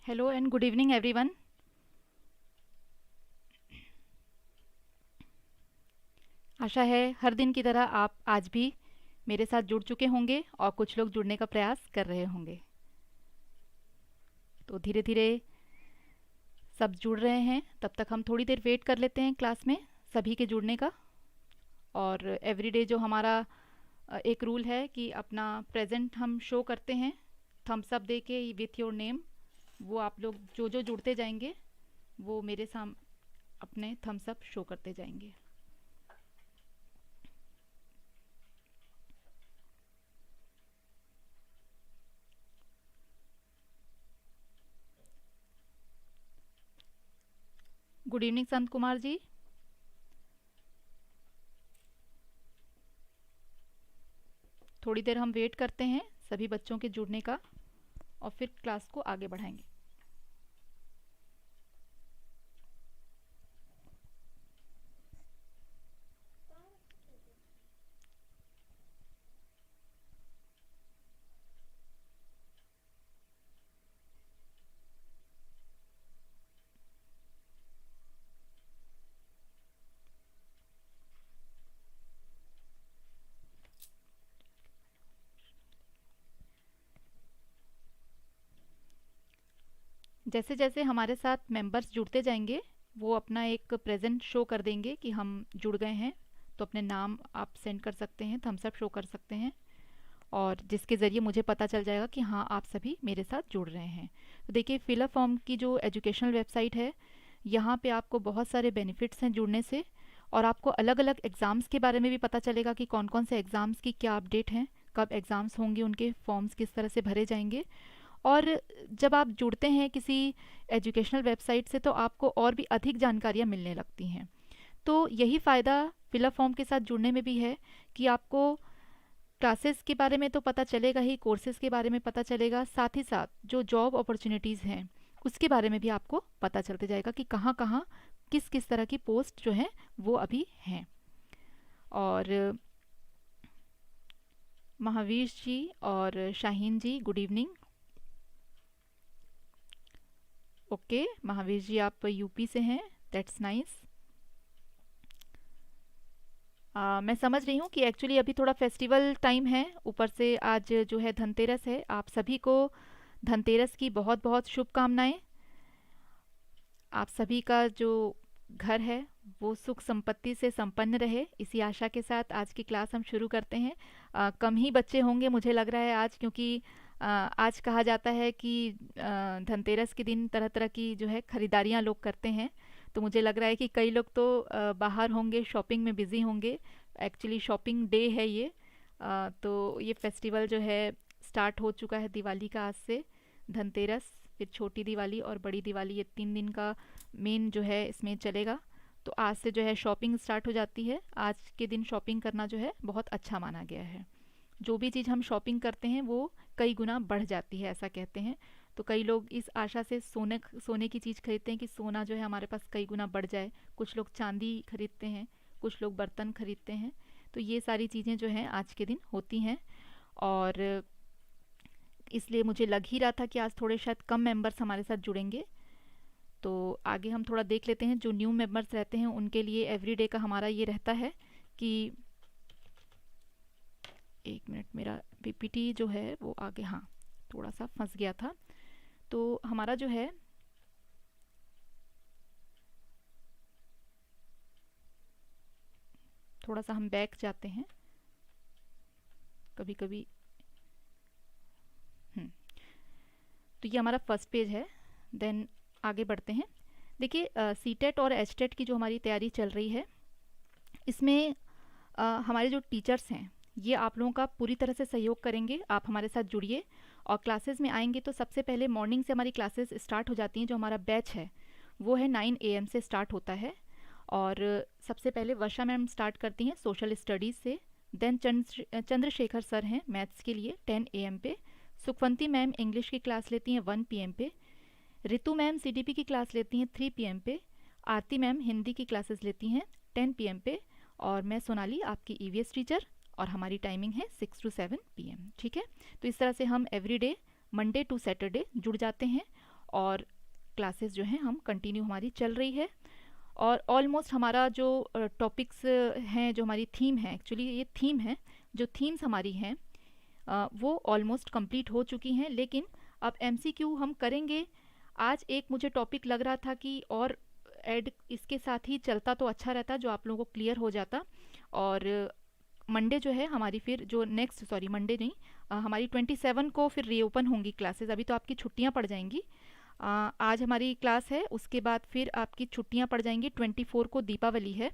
Hello and good evening everyone. आशा है हर दिन की तरह आप आज भी मेरे साथ जुड़ चुके होंगे और कुछ लोग जुड़ने का प्रयास कर रहे होंगे। तो धीरे धीरे सब जुड़ रहे हैं, तब तक हम थोड़ी देर वेट कर लेते हैं क्लास में सभी के जुड़ने का। और एवरीडे जो हमारा एक रूल है कि अपना प्रेजेंट हम शो करते हैं थम्स अप दे के विथ योर नेम। वो आप लोग जो जो जुड़ते जाएंगे वो मेरे साम अपने थम्स अप शो करते जाएंगे। Good evening Sant Kumar ji. थोड़ी देर हम वेट करते हैं सभी बच्चों के जुड़ने का और फिर क्लास को आगे बढ़ाएंगे। जैसे जैसे हमारे साथ मेंबर्स जुड़ते जाएंगे वो अपना एक प्रेजेंट शो कर देंगे कि हम जुड़ गए हैं। तो अपने नाम आप सेंड कर सकते हैं, थम्स अप शो कर सकते हैं और जिसके ज़रिए मुझे पता चल जाएगा कि हाँ आप सभी मेरे साथ जुड़ रहे हैं। तो देखिए फिलअप फॉर्म की जो एजुकेशनल वेबसाइट है, यहाँ पे आपको बहुत सारे बेनिफिट्स हैं जुड़ने से। और आपको अलग अलग एग्ज़ाम्स के बारे में भी पता चलेगा कि कौन कौन से एग्ज़ाम्स की क्या अपडेट हैं, कब एग्ज़ाम्स होंगे, उनके फॉर्म्स किस तरह से भरे जाएंगे। और जब आप जुड़ते हैं किसी एजुकेशनल वेबसाइट से तो आपको और भी अधिक जानकारियाँ मिलने लगती हैं। तो यही फ़ायदा फिलअप फॉर्म के साथ जुड़ने में भी है कि आपको क्लासेस के बारे में तो पता चलेगा ही, कोर्सेज़ के बारे में पता चलेगा, साथ ही साथ जो जॉब अपॉर्चुनिटीज़ हैं उसके बारे में भी आपको पता चलते जाएगा कि कहाँ कहाँ किस किस तरह की पोस्ट जो हैं वो अभी हैं। और महावीर जी और शाहीन जी good evening. Okay Mahavir ji आप यूपी से हैं, दैट्स नाइस। मैं समझ रही हूँ कि एक्चुअली अभी थोड़ा फेस्टिवल टाइम है, ऊपर से आज जो है धनतेरस है। आप सभी को धनतेरस की बहुत बहुत शुभकामनाएं। आप सभी का जो घर है वो सुख संपत्ति से संपन्न रहे, इसी आशा के साथ आज की क्लास हम शुरू करते हैं। कम ही बच्चे होंगे मुझे लग रहा है आज, क्योंकि आज कहा जाता है कि धनतेरस के दिन तरह तरह की जो है खरीदारियां लोग करते हैं। तो मुझे लग रहा है कि कई लोग तो बाहर होंगे, शॉपिंग में बिज़ी होंगे। एक्चुअली शॉपिंग डे है ये। तो ये फेस्टिवल जो है स्टार्ट हो चुका है दिवाली का आज से। धनतेरस, फिर छोटी दिवाली और बड़ी दिवाली, ये 3 दिन का मेन जो है इसमें चलेगा। तो आज से जो है शॉपिंग स्टार्ट हो जाती है। आज के दिन शॉपिंग करना जो है बहुत अच्छा माना गया है। जो भी चीज़ हम शॉपिंग करते हैं वो कई गुना बढ़ जाती है ऐसा कहते हैं। तो कई लोग इस आशा से सोने सोने की चीज़ खरीदते हैं कि सोना जो है हमारे पास कई गुना बढ़ जाए। कुछ लोग चांदी खरीदते हैं, कुछ लोग बर्तन खरीदते हैं। तो ये सारी चीज़ें जो हैं आज के दिन होती हैं। और इसलिए मुझे लग ही रहा था कि आज थोड़े शायद कम मेंबर्स हमारे साथ जुड़ेंगे। तो आगे हम थोड़ा देख लेते हैं। जो न्यू मेंबर्स रहते हैं उनके लिए एवरीडे का हमारा ये रहता है कि 1 मिनट, मेरा पीपीटी जो है वो आगे, हाँ थोड़ा सा फंस गया था। तो हमारा जो है थोड़ा सा हम बैक जाते हैं कभी कभी। तो ये हमारा फर्स्ट पेज है। देन आगे बढ़ते हैं। देखिए सीटेट और एचटेट की जो हमारी तैयारी चल रही है इसमें हमारे जो टीचर्स हैं ये आप लोगों का पूरी तरह से सहयोग करेंगे। आप हमारे साथ जुड़िए और क्लासेस में आएंगे तो सबसे पहले मॉर्निंग से हमारी क्लासेस स्टार्ट हो जाती हैं। जो हमारा बैच है वो है 9 AM से स्टार्ट होता है। और सबसे पहले वर्षा मैम स्टार्ट करती हैं सोशल स्टडीज़ से। देन चंद्रशेखर सर हैं मैथ्स के लिए 10 AM पे। सुखवंती मैम इंग्लिश की क्लास लेती हैं 1 PM पे। रितु मैम CDP की क्लास लेती हैं 3 PM पे। आरती मैम हिंदी की क्लासेस लेती हैं 10 PM पे। और मैं सोनाली आपकी EVS टीचर, और हमारी टाइमिंग है 6 to 7 PM। ठीक है, तो इस तरह से हम एवरीडे मंडे टू सैटरडे जुड़ जाते हैं। और क्लासेस जो हैं हम कंटिन्यू हमारी चल रही है। और ऑलमोस्ट हमारा जो टॉपिक्स हैं, जो हमारी थीम है, एक्चुअली ये थीम है, जो थीम्स हमारी हैं वो ऑलमोस्ट कंप्लीट हो चुकी हैं। लेकिन अब एमसीक्यू हम करेंगे। आज एक मुझे टॉपिक लग रहा था कि और ऐड इसके साथ ही चलता तो अच्छा रहता, जो आप लोगों को क्लियर हो जाता। और मंडे जो है हमारी फिर जो नेक्स्ट, सॉरी मंडे नहीं, हमारी 27 को फिर रीओपन होंगी क्लासेस। अभी तो आपकी छुट्टियां पड़ जाएंगी। आज हमारी क्लास है, उसके बाद फिर आपकी छुट्टियां पड़ जाएंगी। 24 को दीपावली है,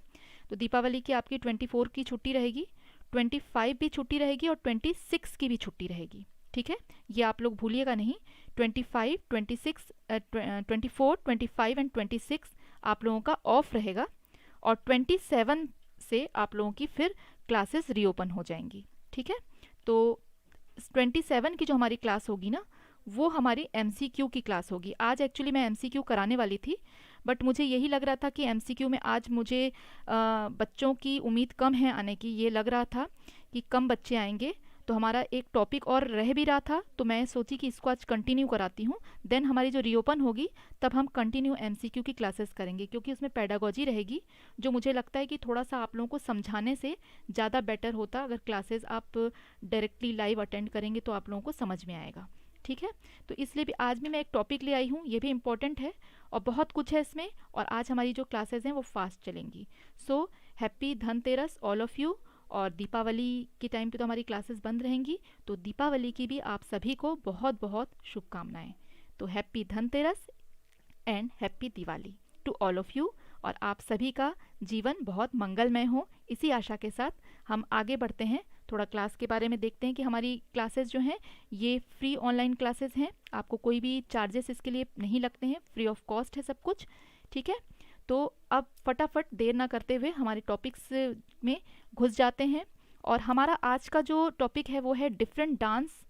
तो दीपावली की आपकी 24 की छुट्टी रहेगी, 25 भी छुट्टी रहेगी और 26 की भी छुट्टी रहेगी। ठीक है, ये आप लोग भूलिएगा नहीं। 25, 26, 24, 25 एंड 26 आप लोगों का ऑफ रहेगा और 27 से आप लोगों की फिर क्लासेस रीओपन हो जाएंगी। ठीक है, तो 27 की जो हमारी क्लास होगी ना, वो हमारी एमसीक्यू की क्लास होगी। आज एक्चुअली मैं एमसीक्यू कराने वाली थी, बट मुझे यही लग रहा था कि एमसीक्यू में आज मुझे बच्चों की उम्मीद कम है आने की। ये लग रहा था कि कम बच्चे आएंगे, तो हमारा एक टॉपिक और रह भी रहा था, तो मैं सोची कि इसको आज कंटिन्यू कराती हूँ। देन हमारी जो रीओपन होगी तब हम कंटिन्यू एमसीक्यू की क्लासेस करेंगे, क्योंकि उसमें पेडागोजी रहेगी, जो मुझे लगता है कि थोड़ा सा आप लोगों को समझाने से ज़्यादा बेटर होता। अगर क्लासेस आप डायरेक्टली लाइव अटेंड करेंगे तो आप लोगों को समझ में आएगा। ठीक है, तो इसलिए भी आज भी मैं एक टॉपिक ले आई हूँ, ये भी इम्पॉर्टेंट है और बहुत कुछ है इसमें। और आज हमारी जो क्लासेस हैं वो फास्ट चलेंगी। So happy Dhanteras all of you. और दीपावली के टाइम पे तो हमारी क्लासेस बंद रहेंगी, तो दीपावली की भी आप सभी को बहुत बहुत शुभकामनाएं। तो happy Dhanteras and happy Diwali to all of you. और आप सभी का जीवन बहुत मंगलमय हो, इसी आशा के साथ हम आगे बढ़ते हैं। थोड़ा क्लास के बारे में देखते हैं कि हमारी क्लासेस जो हैं ये फ्री ऑनलाइन क्लासेस हैं, आपको कोई भी चार्जेस इसके लिए नहीं लगते हैं, फ्री ऑफ कॉस्ट है सब कुछ। ठीक है, तो अब फटाफट देर ना करते हुए हमारे टॉपिक्स में घुस जाते हैं। और हमारा आज का जो टॉपिक है वो है different dance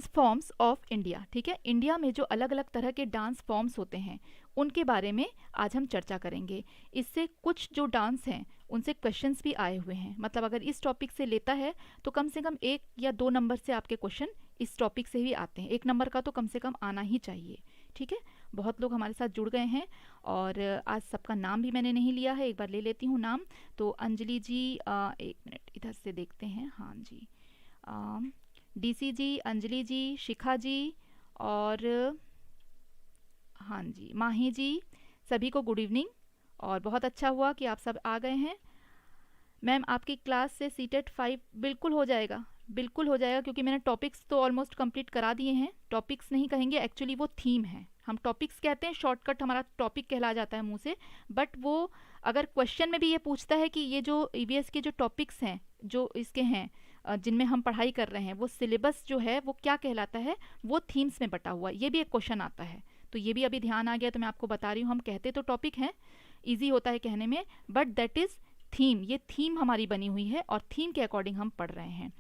forms of India. ठीक है, इंडिया में जो अलग अलग तरह के डांस फॉर्म्स होते हैं उनके बारे में आज हम चर्चा करेंगे। इससे कुछ जो डांस हैं उनसे क्वेश्चंस भी आए हुए हैं, मतलब अगर इस टॉपिक से लेता है तो कम से कम 1 या 2 नंबर से आपके क्वेश्चन इस टॉपिक से ही आते हैं। 1 नंबर का तो कम से कम आना ही चाहिए। ठीक है, बहुत लोग हमारे साथ जुड़ गए हैं और आज सबका नाम भी मैंने नहीं लिया है, एक बार ले लेती हूँ नाम। तो अंजलि जी, 1 मिनट इधर से देखते हैं। हाँ जी, डीसी जी, अंजलि जी, शिखा जी और हाँ जी माही जी, सभी को गुड इवनिंग। और बहुत अच्छा हुआ कि आप सब आ गए हैं। मैम आपकी क्लास से सीटेट 5 बिल्कुल हो जाएगा, बिल्कुल हो जाएगा, क्योंकि मैंने टॉपिक्स तो ऑलमोस्ट कंप्लीट करा दिए हैं। टॉपिक्स नहीं कहेंगे, एक्चुअली वो थीम है। हम टॉपिक्स कहते हैं, शॉर्टकट हमारा टॉपिक कहला जाता है मुंह से। बट वो अगर क्वेश्चन में भी ये पूछता है कि ये जो ईवीएस के जो टॉपिक्स हैं, जो इसके हैं जिनमें हम पढ़ाई कर रहे हैं, वो सिलेबस जो है वो क्या कहलाता है, वो थीम्स में बटा हुआ, ये भी एक क्वेश्चन आता है। तो ये भी अभी ध्यान आ गया, तो मैं आपको बता रही हूँ। हम कहते तो टॉपिक हैं, ईजी होता है कहने में, बट दैट इज़ थीम। ये थीम हमारी बनी हुई है और थीम के अकॉर्डिंग हम पढ़ रहे हैं।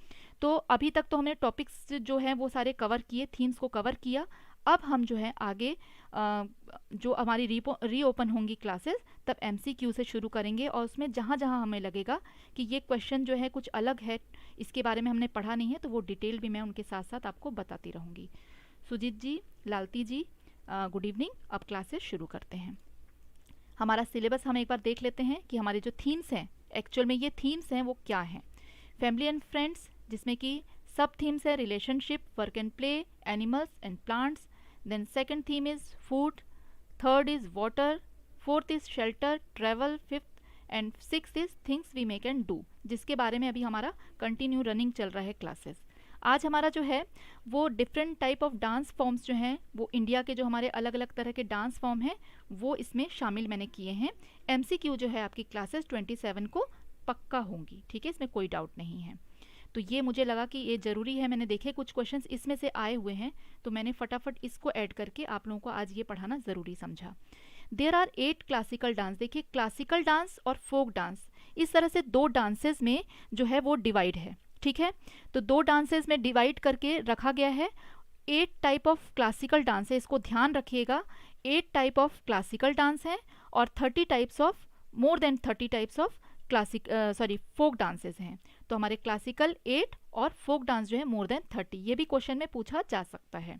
तो अभी तक तो हमने टॉपिक्स जो है वो सारे कवर किए, थीम्स को कवर किया। अब हम जो है आगे जो हमारी रीओपन होंगी क्लासेस, तब एमसीक्यू से शुरू करेंगे। और उसमें जहाँ जहाँ हमें लगेगा कि ये क्वेश्चन जो है कुछ अलग है, इसके बारे में हमने पढ़ा नहीं है, तो वो डिटेल भी मैं उनके साथ साथ आपको बताती रहूँगी। सुजीत जी, लालती जी, गुड इवनिंग। अब क्लासेस शुरू करते हैं। हमारा सिलेबस हम एक बार देख लेते हैं कि हमारे जो थीम्स हैं, एक्चुअल में ये थीम्स हैं वो क्या हैं। फैमिली एंड फ्रेंड्स, जिसमें कि सब थीम्स है relationship, work and play, animals and plants. Then second theme is food, third is water, fourth is shelter, travel, fifth and sixth is things we make and do, जिसके बारे में अभी हमारा continue running चल रहा है classes. आज हमारा जो है वो different type of dance forms जो हैं, वो इंडिया के जो हमारे अलग अलग तरह के डांस फॉर्म हैं वो इसमें शामिल मैंने किए हैं। एमसीक्यू जो है आपकी क्लासेस 27 को पक्का होंगी। ठीक है, इसमें कोई डाउट नहीं है। तो ये मुझे लगा कि ये ज़रूरी है, मैंने देखे कुछ क्वेश्चंस इसमें से आए हुए हैं, तो मैंने फटाफट इसको ऐड करके आप लोगों को आज ये पढ़ाना ज़रूरी समझा। There are 8 classical dance. देखिए, क्लासिकल डांस और फोक डांस, इस तरह से 2 डांसेस में जो है वो डिवाइड है। ठीक है, तो 2 डांसेस में डिवाइड करके रखा गया है। 8 टाइप ऑफ क्लासिकल डांस है, इसको ध्यान रखिएगा। 8 टाइप ऑफ क्लासिकल डांस है और 30 types of, more than 30 types of folk dances हैं। तो हमारे क्लासिकल 8 और फोक डांस जो है मोर देन 30, ये भी क्वेश्चन में पूछा जा सकता है।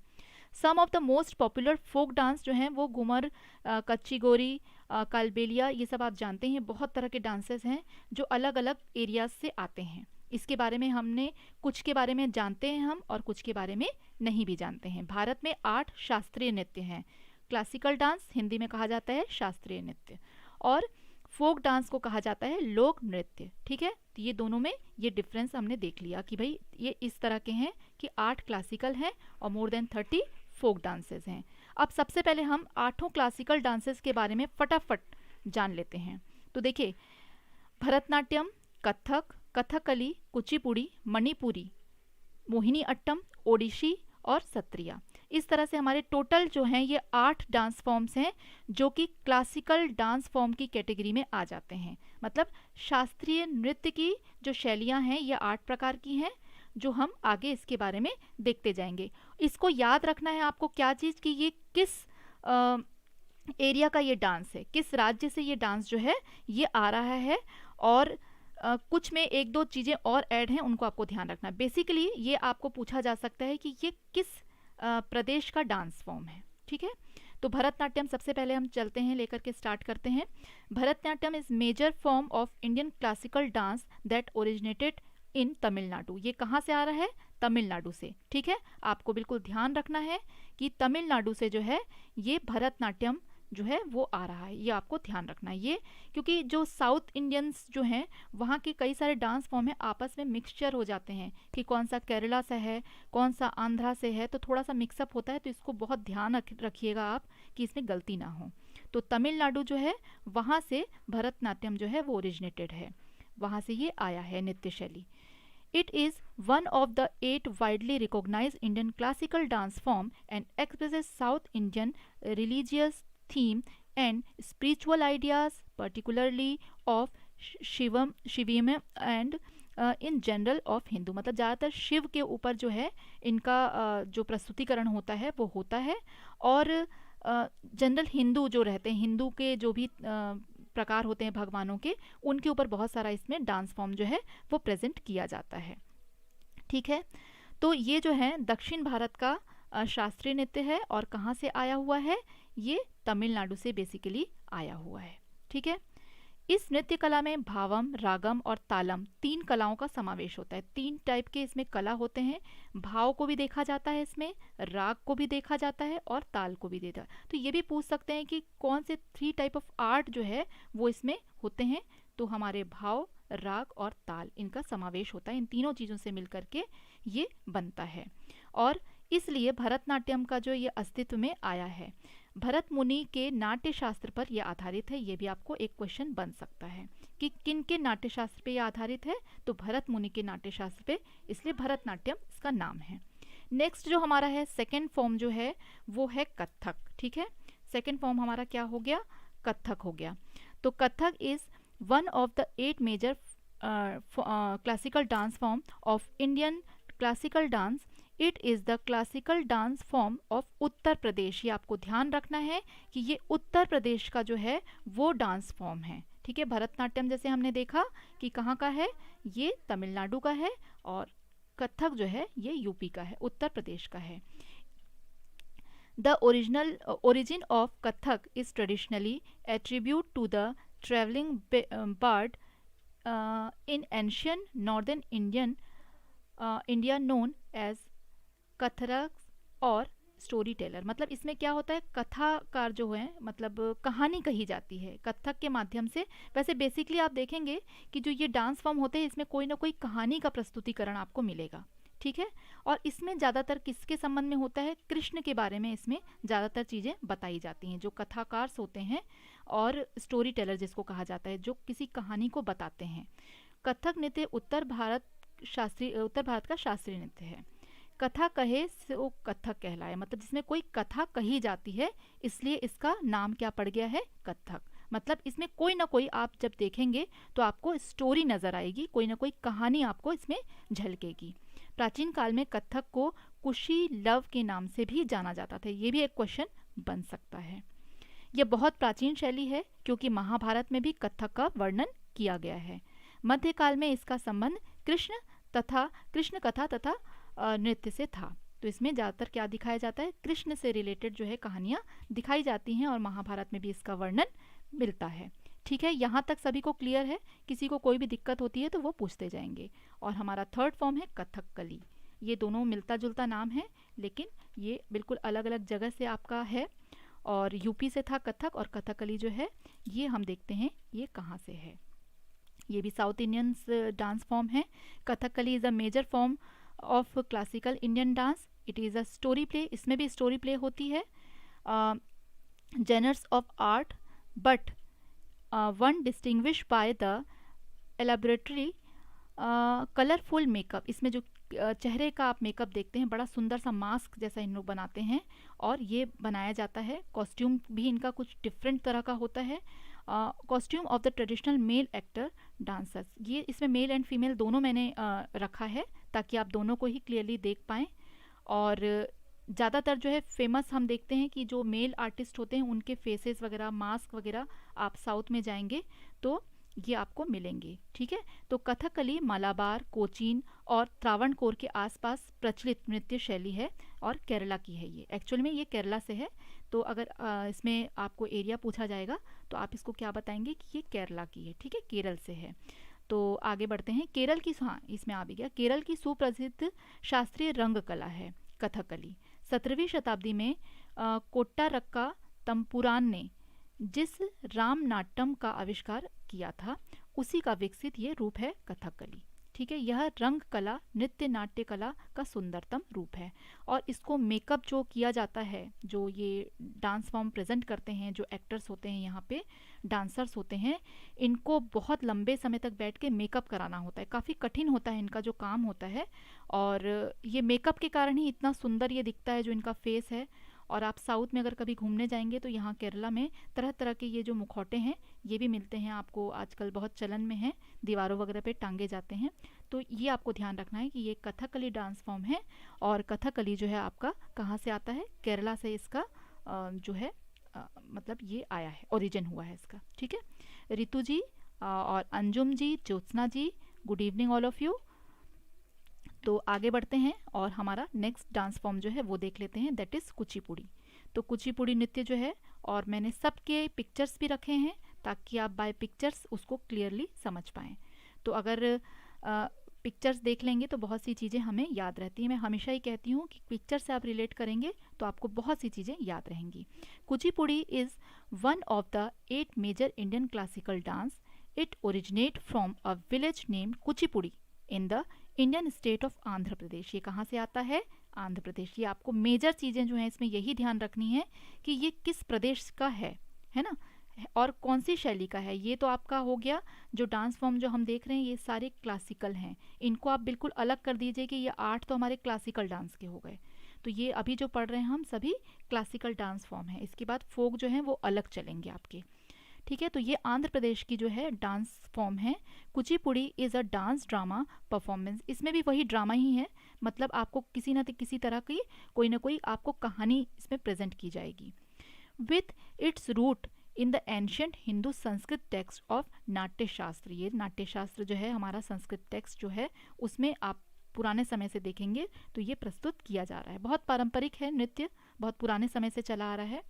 Some of the most popular folk dance जो हैं वो घूमर, कच्ची गोरी, कालबेलिया, ये सब आप जानते हैं। बहुत तरह के डांसेस हैं जो अलग अलग एरियाज से आते हैं। इसके बारे में हमने कुछ के बारे में जानते हैं हम, और कुछ के बारे में नहीं भी जानते हैं। भारत में 8 शास्त्रीय नृत्य हैं। क्लासिकल डांस हिंदी में कहा जाता है शास्त्रीय नृत्य, और फोक डांस को कहा जाता है लोक नृत्य। ठीक है, तो ये दोनों में ये डिफरेंस हमने देख लिया कि भाई ये इस तरह के हैं कि 8 क्लासिकल हैं और मोर देन 30 फोक डांसेस हैं। अब सबसे पहले हम 8 क्लासिकल डांसेस के बारे में फटाफट जान लेते हैं। तो देखिए, भरतनाट्यम, कथक, कथकली, कुचिपुड़ी, मणिपुरी, मोहिनी अट्टम, ओडिशी और सत्रिया। इस तरह से हमारे टोटल जो हैं ये 8 डांस फॉर्म्स हैं जो कि क्लासिकल डांस फॉर्म की कैटेगरी में आ जाते हैं। मतलब शास्त्रीय नृत्य की जो शैलियाँ हैं ये 8 प्रकार की हैं, जो हम आगे इसके बारे में देखते जाएंगे। इसको याद रखना है आपको क्या चीज़, कि ये किस एरिया का ये डांस है, किस राज्य से ये डांस जो है ये आ रहा है, और कुछ में एक दो चीज़ें और ऐड हैं, उनको आपको ध्यान रखना है। बेसिकली ये आपको पूछा जा सकता है कि ये किस प्रदेश का डांस फॉर्म है। ठीक है, तो भरतनाट्यम सबसे पहले हम चलते हैं, लेकर के स्टार्ट करते हैं। Bharatanatyam is major form of Indian classical dance that originated in Tamil Nadu. ये कहाँ से आ रहा है? तमिलनाडु से। ठीक है, आपको बिल्कुल ध्यान रखना है कि तमिलनाडु से जो है ये भरतनाट्यम जो है वो आ रहा है, ये आपको ध्यान रखना है। ये क्योंकि जो साउथ इंडियंस जो हैं वहाँ के कई सारे डांस फॉर्म है आपस में मिक्सचर हो जाते हैं कि कौन सा केरला से है, कौन सा आंध्रा से है, तो थोड़ा सा मिक्सअप होता है। तो इसको बहुत ध्यान रखिएगा आप कि इसमें गलती ना हो। तो तमिलनाडु जो है वहाँ से भरतनाट्यम जो है वो ओरिजिनेटेड है, वहाँ से ये आया है नृत्य शैली। It is one of the 8 widely recognized Indian classical dance form and expresses South Indian religious theme and spiritual ideas, particularly of Shivam and in general of Hindu। मतलब ज़्यादातर शिव के ऊपर जो है इनका जो प्रस्तुतिकरण होता है वो होता है, और जनरल हिंदू जो रहते हैं, हिंदू के जो भी प्रकार होते हैं भगवानों के, उनके ऊपर बहुत सारा इसमें डांस फॉर्म जो है वो प्रेजेंट किया जाता है। ठीक है, तो ये जो है दक्षिण भारत का शास्त्रीय नृत्य है, और कहाँ से आया हुआ है? ये तमिलनाडु से बेसिकली आया हुआ है। ठीक है, इस नृत्य कला में भावम, रागम और तालम 3 कलाओं का समावेश होता है। 3 टाइप के इसमें कला होते हैं। भाव को भी देखा जाता है इसमें, राग को भी देखा जाता है, और ताल को भी देखा। तो ये भी पूछ सकते हैं कि कौन से 3 टाइप ऑफ आर्ट जो है वो इसमें होते हैं। तो हमारे भाव, राग और ताल, इनका समावेश होता है। इन तीनों चीज़ों से मिलकर के ये बनता है, और इसलिए भरतनाट्यम का जो ये अस्तित्व में आया है। भरत मुनि के नाट्य शास्त्र पर यह आधारित है। ये भी आपको एक क्वेश्चन बन सकता है कि किन के नाट्य शास्त्र पे यह आधारित है? तो भरत मुनि के नाट्य शास्त्र पे, इसलिए भरतनाट्यम इसका नाम है। नेक्स्ट जो हमारा है सेकेंड फॉर्म जो है वो है कथक। ठीक है, सेकेंड फॉर्म हमारा क्या हो गया? कथक हो गया। तो Kathak is one of the 8 major classical dance form of Indian classical dance. It is the classical dance form of Uttar Pradesh. ये आपको ध्यान रखना है कि ये उत्तर प्रदेश का जो है वो डांस फॉर्म है। ठीक है, भरतनाट्यम जैसे हमने देखा कि कहाँ का है, ये तमिलनाडु का है, और कथक जो है ये यूपी का है, उत्तर प्रदेश का है। The origin of Kathak is traditionally attributed to the traveling bard in ancient northern India known as कथरक और स्टोरी टेलर। मतलब इसमें क्या होता है, कथाकार जो है मतलब कहानी कही जाती है कथक के माध्यम से। वैसे बेसिकली आप देखेंगे कि जो ये डांस फॉर्म होते हैं इसमें कोई ना कोई कहानी का प्रस्तुतिकरण आपको मिलेगा। ठीक है, और इसमें ज़्यादातर किसके संबंध में होता है? कृष्ण के बारे में इसमें ज़्यादातर चीज़ें बताई जाती हैं। जो कथाकार होते हैं और स्टोरी टेलर जिसको कहा जाता है, जो किसी कहानी को बताते हैं। कथक नृत्य उत्तर भारत का शास्त्रीय नृत्य है। कथा कहे सो कथक कहलाए, मतलब जिसमें कोई कथा कही जाती है इसलिए इसका नाम क्या पड़ गया है? कथक। मतलब इसमें कोई ना कोई आप जब देखेंगे तो आपको स्टोरी नज़र आएगी, कोई ना कोई कहानी आपको इसमें झलकेगी। प्राचीन काल में कथक को कुशी लव के नाम से भी जाना जाता था। ये भी एक क्वेश्चन बन सकता है। यह बहुत प्राचीन शैली है क्योंकि महाभारत में भी कथक का वर्णन किया गया है। मध्यकाल में इसका संबंध कृष्ण कथा तथा नृत्य से था। तो इसमें ज़्यादातर क्या दिखाया जाता है, कृष्ण से रिलेटेड जो है कहानियाँ दिखाई जाती हैं और महाभारत में भी इसका वर्णन मिलता है। ठीक है, यहाँ तक सभी को क्लियर है? किसी को कोई भी दिक्कत होती है तो वो पूछते जाएंगे। और हमारा थर्ड फॉर्म है कथकली। ये दोनों मिलता जुलता नाम है, लेकिन ये बिल्कुल अलग अलग जगह से आपका है। और यूपी से था कथक, और कथकली जो है ये हम देखते हैं ये कहाँ से है। ये भी साउथ इंडियंस डांस फॉर्म है। Kathakali is a major form of classical Indian dance. It is a story play, इसमें भी स्टोरी प्ले होती है। Genres of art, but one distinguish by the elaborate colourful makeup. इसमें जो चेहरे का आप मेकअप देखते हैं, बड़ा सुंदर सा मास्क जैसा इन लोग बनाते हैं और ये बनाया जाता है। कॉस्ट्यूम भी इनका कुछ डिफरेंट तरह का होता है। Costume of the traditional male actor dancers, ये इसमें मेल एंड फीमेल दोनों मैंने रखा है ताकि आप दोनों को ही क्लियरली देख पाएँ। और ज़्यादातर जो है फेमस हम देखते हैं कि जो मेल आर्टिस्ट होते हैं उनके फेसेस वगैरह, मास्क वगैरह आप साउथ में जाएंगे तो ये आपको मिलेंगे। ठीक है, तो कथकली मालाबार, कोचीन और त्रावणकोर के आसपास प्रचलित नृत्य शैली है और केरला की है। ये एक्चुअल में ये केरला से है। तो अगर इसमें आपको एरिया पूछा जाएगा तो आप इसको क्या बताएंगे कि ये केरला की है। ठीक है, केरल से है। तो आगे बढ़ते हैं। केरल की, हाँ इसमें आ भी गया, केरल की सुप्रसिद्ध शास्त्रीय रंग कला है कथकली। 17वीं शताब्दी में कोट्टारक्का तंपुरान ने जिस राम नाट्यम का आविष्कार किया था उसी का विकसित ये रूप है कथकली। ठीक है, यह रंग कला, नृत्य नाट्य कला का सुंदरतम रूप है। और इसको मेकअप जो किया जाता है, जो ये डांस फॉर्म प्रेजेंट करते हैं, जो एक्टर्स होते हैं यहाँ पे, डांसर्स होते हैं, इनको बहुत लंबे समय तक बैठ के मेकअप कराना होता है। काफ़ी कठिन होता है इनका जो काम होता है। और ये मेकअप के कारण ही इतना सुंदर ये दिखता है जो इनका फेस है। और आप साउथ में अगर कभी घूमने जाएंगे तो यहाँ केरला में तरह तरह के ये जो मुखौटे हैं ये भी मिलते हैं आपको, आजकल बहुत चलन में है, दीवारों वगैरह पे टांगे जाते हैं। तो ये आपको ध्यान रखना है कि ये कथकली डांस फॉर्म है। और कथकली जो है आपका कहाँ से आता है, केरला से इसका जो है मतलब ये आया है, ओरिजिन हुआ है इसका। ठीक है, रितु जी और Anjum ji, Jyotsna ji, good evening all of you. तो आगे बढ़ते हैं और हमारा नेक्स्ट डांस फॉर्म जो है वो देख लेते हैं, दैट इज़ कुचिपुड़ी। तो कुचिपुड़ी नृत्य जो है, और मैंने सबके पिक्चर्स भी रखे हैं ताकि आप बाय पिक्चर्स उसको क्लियरली समझ पाएँ। तो अगर पिक्चर्स देख लेंगे तो बहुत सी चीज़ें हमें याद रहती हैं। मैं हमेशा ही कहती हूँ कि पिक्चर से आप रिलेट करेंगे तो आपको बहुत सी चीज़ें याद रहेंगी। Kuchipudi is one of the 8 major Indian classical dance. It originate from a village named Kuchipudi in the Indian state of Andhra Pradesh. ये कहाँ से आता है, आंध्र प्रदेश। ये आपको मेजर चीज़ें जो हैं इसमें यही ध्यान रखनी है कि ये किस प्रदेश का है ना, और कौन सी शैली का है। ये तो आपका हो गया, जो डांस फॉर्म जो हम देख रहे हैं ये सारे क्लासिकल हैं। इनको आप बिल्कुल अलग कर दीजिए कि ये 8 तो हमारे क्लासिकल डांस के हो गए। तो ये अभी जो पढ़ रहे हैं हम सभी क्लासिकल डांस फॉर्म है। इसके बाद फोक जो है वो अलग चलेंगे आपके। ठीक है, तो ये आंध्र प्रदेश की जो है डांस फॉर्म है। Kuchipudi is a dance drama performance. इसमें भी वही ड्रामा ही है, मतलब आपको किसी न किसी तरह की कोई ना कोई आपको कहानी इसमें प्रेजेंट की जाएगी। With its root in the ancient Hindu Sanskrit text of Natya Shastra. ये नाट्य शास्त्र जो है हमारा संस्कृत टेक्स्ट जो है उसमें आप पुराने समय से देखेंगे तो ये प्रस्तुत किया जा रहा है। बहुत पारंपरिक है नृत्य, बहुत पुराने समय से चला आ रहा है।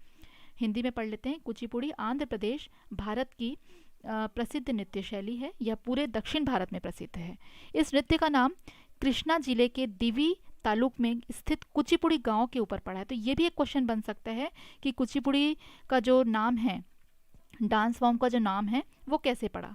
हिंदी में पढ़ लेते हैं। कुचिपुड़ी आंध्र प्रदेश भारत की प्रसिद्ध नृत्य शैली है। यह पूरे दक्षिण भारत में प्रसिद्ध है। इस नृत्य का नाम कृष्णा जिले के दिवी तालुक में स्थित कुचिपुड़ी गांव के ऊपर पड़ा है। तो ये भी एक क्वेश्चन बन सकता है कि कुचिपुड़ी का जो नाम है, डांस फॉर्म का जो नाम है वो कैसे पड़ा।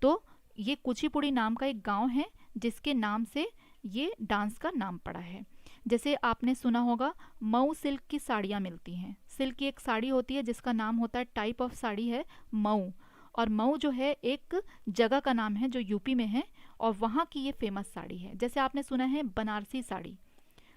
तो ये कुचिपुड़ी नाम का एक गांव है जिसके नाम से ये डांस का नाम पड़ा है। जैसे आपने सुना होगा मऊ सिल्क की साड़ियाँ मिलती हैं। सिल्क की एक साड़ी होती है जिसका नाम होता है, टाइप ऑफ साड़ी है मऊ। और मऊ जो है एक जगह का नाम है जो यूपी में है, और वहाँ की ये फेमस साड़ी है। जैसे आपने सुना है बनारसी साड़ी,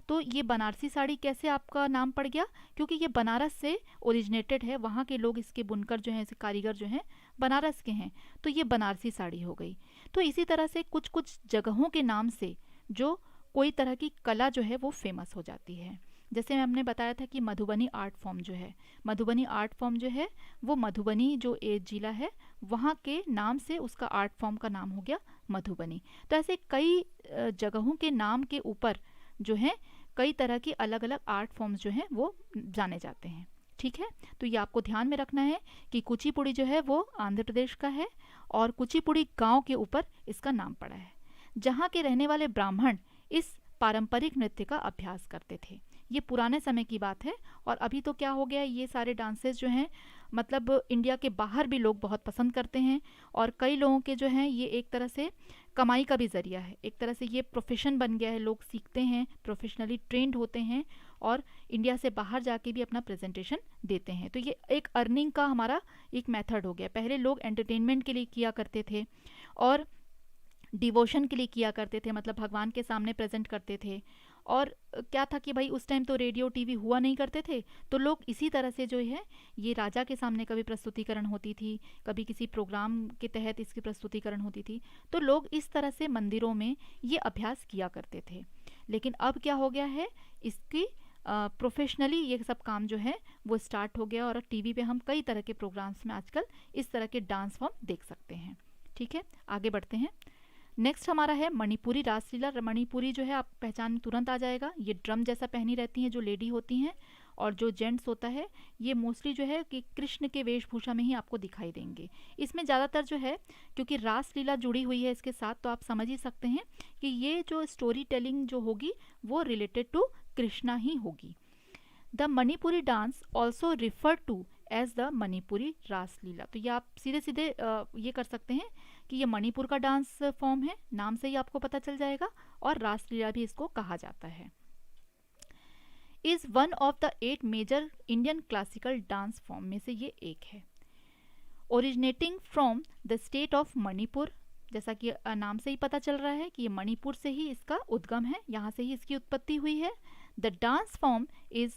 तो ये बनारसी साड़ी कैसे आपका नाम पड़ गया, क्योंकि ये बनारस से ओरिजिनेटेड है। वहाँ के लोग इसके बुनकर जो हैं, कारीगर जो हैं बनारस के हैं, तो ये बनारसी साड़ी हो गई। तो इसी तरह से कुछ कुछ जगहों के नाम से जो कोई तरह की कला जो है वो फेमस हो जाती है। जैसे हमने बताया था कि मधुबनी आर्ट फॉर्म जो है, मधुबनी आर्ट फॉर्म जो है वो मधुबनी जो एक जिला है वहाँ के नाम से उसका आर्ट फॉर्म का नाम हो गया मधुबनी। तो ऐसे कई जगहों के नाम के ऊपर जो है कई तरह की अलग अलग आर्ट फॉर्म्स जो हैं वो जाने जाते हैं। ठीक है, तो ये आपको ध्यान में रखना है कि कुचिपुड़ी जो है वो आंध्र प्रदेश का है और कुचिपुड़ी गांव के ऊपर इसका नाम पड़ा है, जहाँ के रहने वाले ब्राह्मण इस पारंपरिक नृत्य का अभ्यास करते थे। ये पुराने समय की बात है। और अभी तो क्या हो गया, ये सारे डांसेस जो हैं मतलब इंडिया के बाहर भी लोग बहुत पसंद करते हैं और कई लोगों के जो हैं ये एक तरह से कमाई का भी ज़रिया है, एक तरह से ये प्रोफेशन बन गया है। लोग सीखते हैं, प्रोफेशनली ट्रेंड होते हैं और इंडिया से बाहर जाके भी अपना प्रेजेंटेशन देते हैं। तो ये एक अर्निंग का हमारा एक मेथड हो गया। पहले लोग एंटरटेनमेंट के लिए किया करते थे और डिवोशन के लिए किया करते थे, मतलब भगवान के सामने प्रेजेंट करते थे। और क्या था कि भाई उस टाइम तो रेडियो टीवी हुआ नहीं करते थे, तो लोग इसी तरह से जो है ये राजा के सामने कभी प्रस्तुतिकरण होती थी, कभी किसी प्रोग्राम के तहत इसकी प्रस्तुतिकरण होती थी, तो लोग इस तरह से मंदिरों में ये अभ्यास किया करते थे। लेकिन अब क्या हो गया है, इसकी प्रोफेशनली ये सब काम जो है वो स्टार्ट हो गया और टीवी पे हम कई तरह के प्रोग्राम्स में आजकल इस तरह के डांस फॉर्म देख सकते हैं। ठीक है, आगे बढ़ते हैं। नेक्स्ट हमारा है मणिपुरी रासलीला। मणिपुरी जो है आप पहचान तुरंत आ जाएगा, ये ड्रम जैसा पहनी रहती हैं जो लेडी होती हैं, और जो जेंट्स होता है ये मोस्टली जो है कि कृष्ण के वेशभूषा में ही आपको दिखाई देंगे। इसमें ज़्यादातर जो है क्योंकि रासलीला जुड़ी हुई है इसके साथ, तो आप समझ ही सकते हैं कि ये जो स्टोरी टेलिंग जो होगी वो रिलेटेड टू कृष्णा ही होगी। The Manipuri dance also refer to as the Manipuri Raslila. तो ये आप सीधे सीधे ये कर सकते हैं कि ये मणिपुर का डांस फॉर्म है, नाम से ही आपको पता चल जाएगा, और रासलीला भी इसको कहा जाता है। Is one of the 8 major Indian classical dance form में से ये एक है। Originating from the state of Manipur, जैसा कि नाम से ही पता चल रहा है कि ये मणिपुर से ही इसका उद्गम है, यहाँ से ही इसकी उत्पत्ति हुई है। The dance form is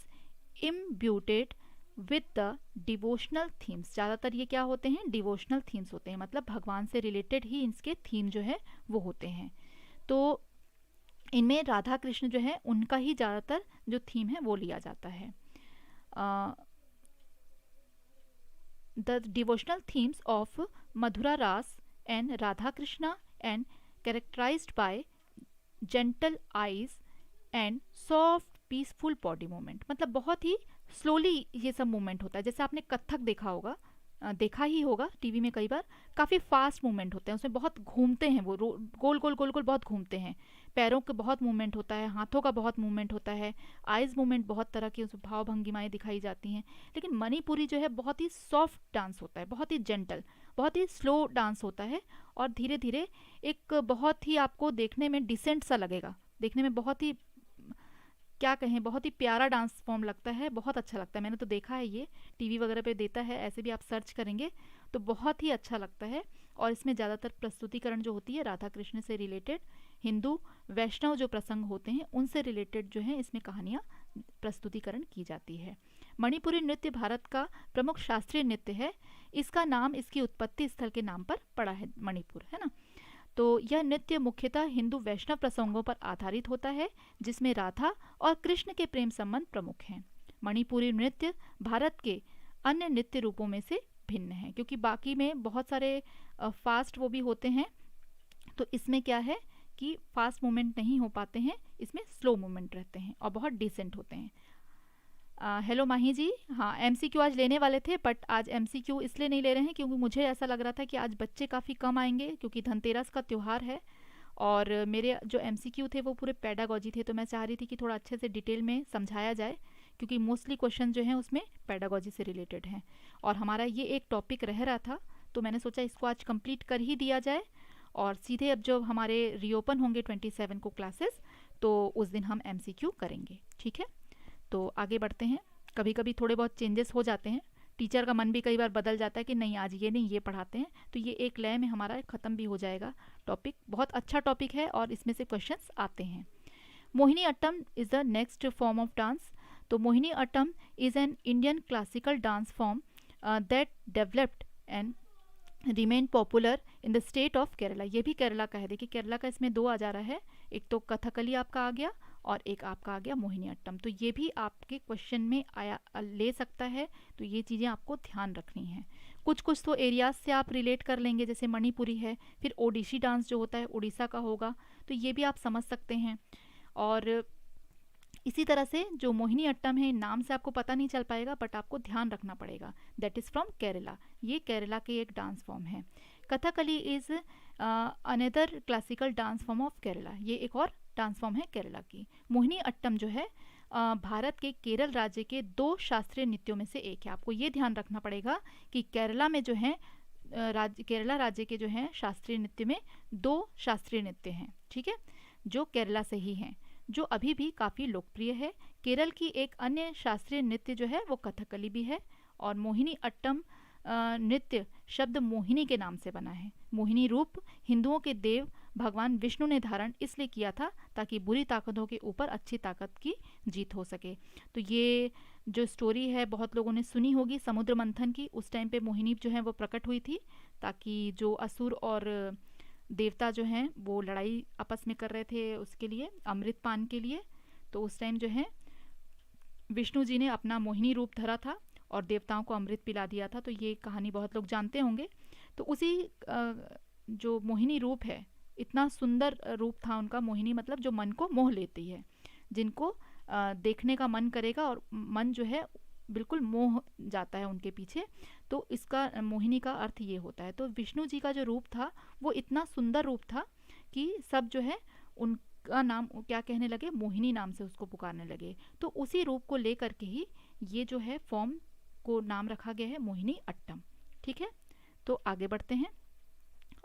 imbued with the devotional themes. ज़्यादातर ये क्या होते हैं, डिवोशनल थीम्स होते हैं, मतलब भगवान से रिलेटेड ही इसके थीम जो है वो होते हैं। तो इनमें राधा कृष्ण जो है उनका ही ज़्यादातर जो थीम है वो लिया जाता है। The devotional themes of Madhura Raas and Radha Krishna and characterised by gentle eyes and soft peaceful body movement, मतलब बहुत ही स्लोली ये सब मूवमेंट होता है। जैसे आपने कथक देखा होगा, देखा ही होगा टीवी में कई बार, काफ़ी फास्ट मूवमेंट होते हैं, उसमें बहुत घूमते हैं वो, गोल गोल गोल गोल बहुत घूमते हैं, पैरों के बहुत मूवमेंट होता है, हाथों का बहुत मूवमेंट होता है, आइज मूवमेंट बहुत तरह की उसमें भाव भंगिमाएँ दिखाई जाती हैं। लेकिन मणिपुरी जो है बहुत ही सॉफ्ट डांस होता है, बहुत ही जेंटल, बहुत ही स्लो डांस होता है, और धीरे धीरे एक बहुत ही आपको देखने में डिसेंट सा लगेगा, देखने में बहुत ही क्या कहें, बहुत ही प्यारा डांस फॉर्म लगता है, बहुत अच्छा लगता है। मैंने तो देखा है, ये टीवी वगैरह पे देता है, ऐसे भी आप सर्च करेंगे तो बहुत ही अच्छा लगता है। और इसमें ज़्यादातर प्रस्तुतिकरण जो होती है राधा कृष्ण से रिलेटेड, हिंदू वैष्णव जो प्रसंग होते हैं उनसे रिलेटेड जो है इसमें कहानियाँ प्रस्तुतिकरण की जाती है। मणिपुरी नृत्य भारत का प्रमुख शास्त्रीय नृत्य है। इसका नाम इसकी उत्पत्ति स्थल के नाम पर पड़ा है, मणिपुर, है ना। तो यह नृत्य मुख्यतः हिंदू वैष्णव प्रसंगों पर आधारित होता है, जिसमें राधा और कृष्ण के प्रेम संबंध प्रमुख हैं। मणिपुरी नृत्य भारत के अन्य नृत्य रूपों में से भिन्न है, क्योंकि बाकी में बहुत सारे फास्ट वो भी होते हैं, तो इसमें क्या है कि फास्ट मूवमेंट नहीं हो पाते हैं, इसमें स्लो मूवमेंट रहते हैं और बहुत डिसेंट होते हैं। हेलो माही जी, हाँ एमसीक्यू आज लेने वाले थे, बट आज एमसीक्यू इसलिए नहीं ले रहे हैं क्योंकि मुझे ऐसा लग रहा था कि आज बच्चे काफ़ी कम आएंगे, क्योंकि धनतेरस का त्यौहार है और मेरे जो एमसीक्यू थे वो पूरे पेडागॉजी थे, तो मैं चाह रही थी कि थोड़ा अच्छे से डिटेल में समझाया जाए, क्योंकि मोस्टली क्वेश्चन जो हैं उसमें पेडागॉजी से रिलेटेड हैं और हमारा ये एक टॉपिक रह रहा था, तो मैंने सोचा इसको आज कंप्लीट कर ही दिया जाए। और सीधे अब जब हमारे रीओपन होंगे 27 को क्लासेस, तो उस दिन हम एमसीक्यू करेंगे, ठीक है। तो आगे बढ़ते हैं। कभी कभी थोड़े बहुत चेंजेस हो जाते हैं, टीचर का मन भी कई बार बदल जाता है कि नहीं आज ये नहीं ये पढ़ाते हैं, तो ये एक लय में हमारा ख़त्म भी हो जाएगा टॉपिक। बहुत अच्छा टॉपिक है और इसमें से क्वेश्चंस आते हैं। Mohiniyattam is the next form of dance. तो Mohiniyattam is an Indian classical dance form that developed and remain popular in the state of Kerala. ये भी केरला का है, देखिए केरला का इसमें 2 आ जा रहा है, एक तो कथकली आपका आ गया और एक आपका आ गया मोहिनी अट्टम। तो ये भी आपके क्वेश्चन में आया ले सकता है, तो ये चीज़ें आपको ध्यान रखनी है। कुछ कुछ तो एरियाज से आप रिलेट कर लेंगे, जैसे मणिपुरी है, फिर ओडिसी डांस जो होता है उड़ीसा का होगा, तो ये भी आप समझ सकते हैं। और इसी तरह से जो मोहिनी अट्टम है, नाम से आपको पता नहीं चल पाएगा बट आपको ध्यान रखना पड़ेगा, दैट इज़ फ्रॉम केरला। ये केरला के एक डांस फॉर्म है। Kathakali is another classical dance form of Kerala, ये एक और डांस फॉर्म है केरला की। मोहिनी अट्टम जो है भारत के केरल राज्य के 2 शास्त्रीय नृत्यों में से एक है। आपको ये ध्यान रखना पड़ेगा कि केरला में जो है केरला राज्य के जो हैं शास्त्रीय नृत्य में 2 शास्त्रीय नृत्य हैं, ठीक है, जो केरला से ही हैं, जो अभी भी काफ़ी लोकप्रिय है। केरल की एक अन्य शास्त्रीय नृत्य जो है वो कथकली भी है। और मोहिनी अट्टम नृत्य शब्द मोहिनी के नाम से बना है। मोहिनी रूप हिंदुओं के देव भगवान विष्णु ने धारण इसलिए किया था ताकि बुरी ताकतों के ऊपर अच्छी ताकत की जीत हो सके। तो ये जो स्टोरी है बहुत लोगों ने सुनी होगी समुद्र मंथन की। उस टाइम पे मोहिनी जो है वो प्रकट हुई थी ताकि जो असुर और देवता जो हैं वो लड़ाई आपस में कर रहे थे उसके लिए, अमृत पान के लिए। तो उस टाइम जो है विष्णु जी ने अपना मोहिनी रूप धरा था और देवताओं को अमृत पिला दिया था। तो ये कहानी बहुत लोग जानते होंगे। तो उसी जो मोहिनी रूप है, इतना सुंदर रूप था उनका। मोहिनी मतलब जो मन को मोह लेती है, जिनको देखने का मन करेगा और मन जो है बिल्कुल मोह जाता है उनके पीछे। तो इसका मोहिनी का अर्थ ये होता है। तो विष्णु जी का जो रूप था वो इतना सुंदर रूप था कि सब जो है उनका नाम क्या कहने लगे, मोहिनी नाम से उसको पुकारने लगे। तो उसी रूप को लेकर के ही ये जो है फॉर्म को नाम रखा गया है मोहिनी अट्टम, ठीक है। तो आगे बढ़ते हैं।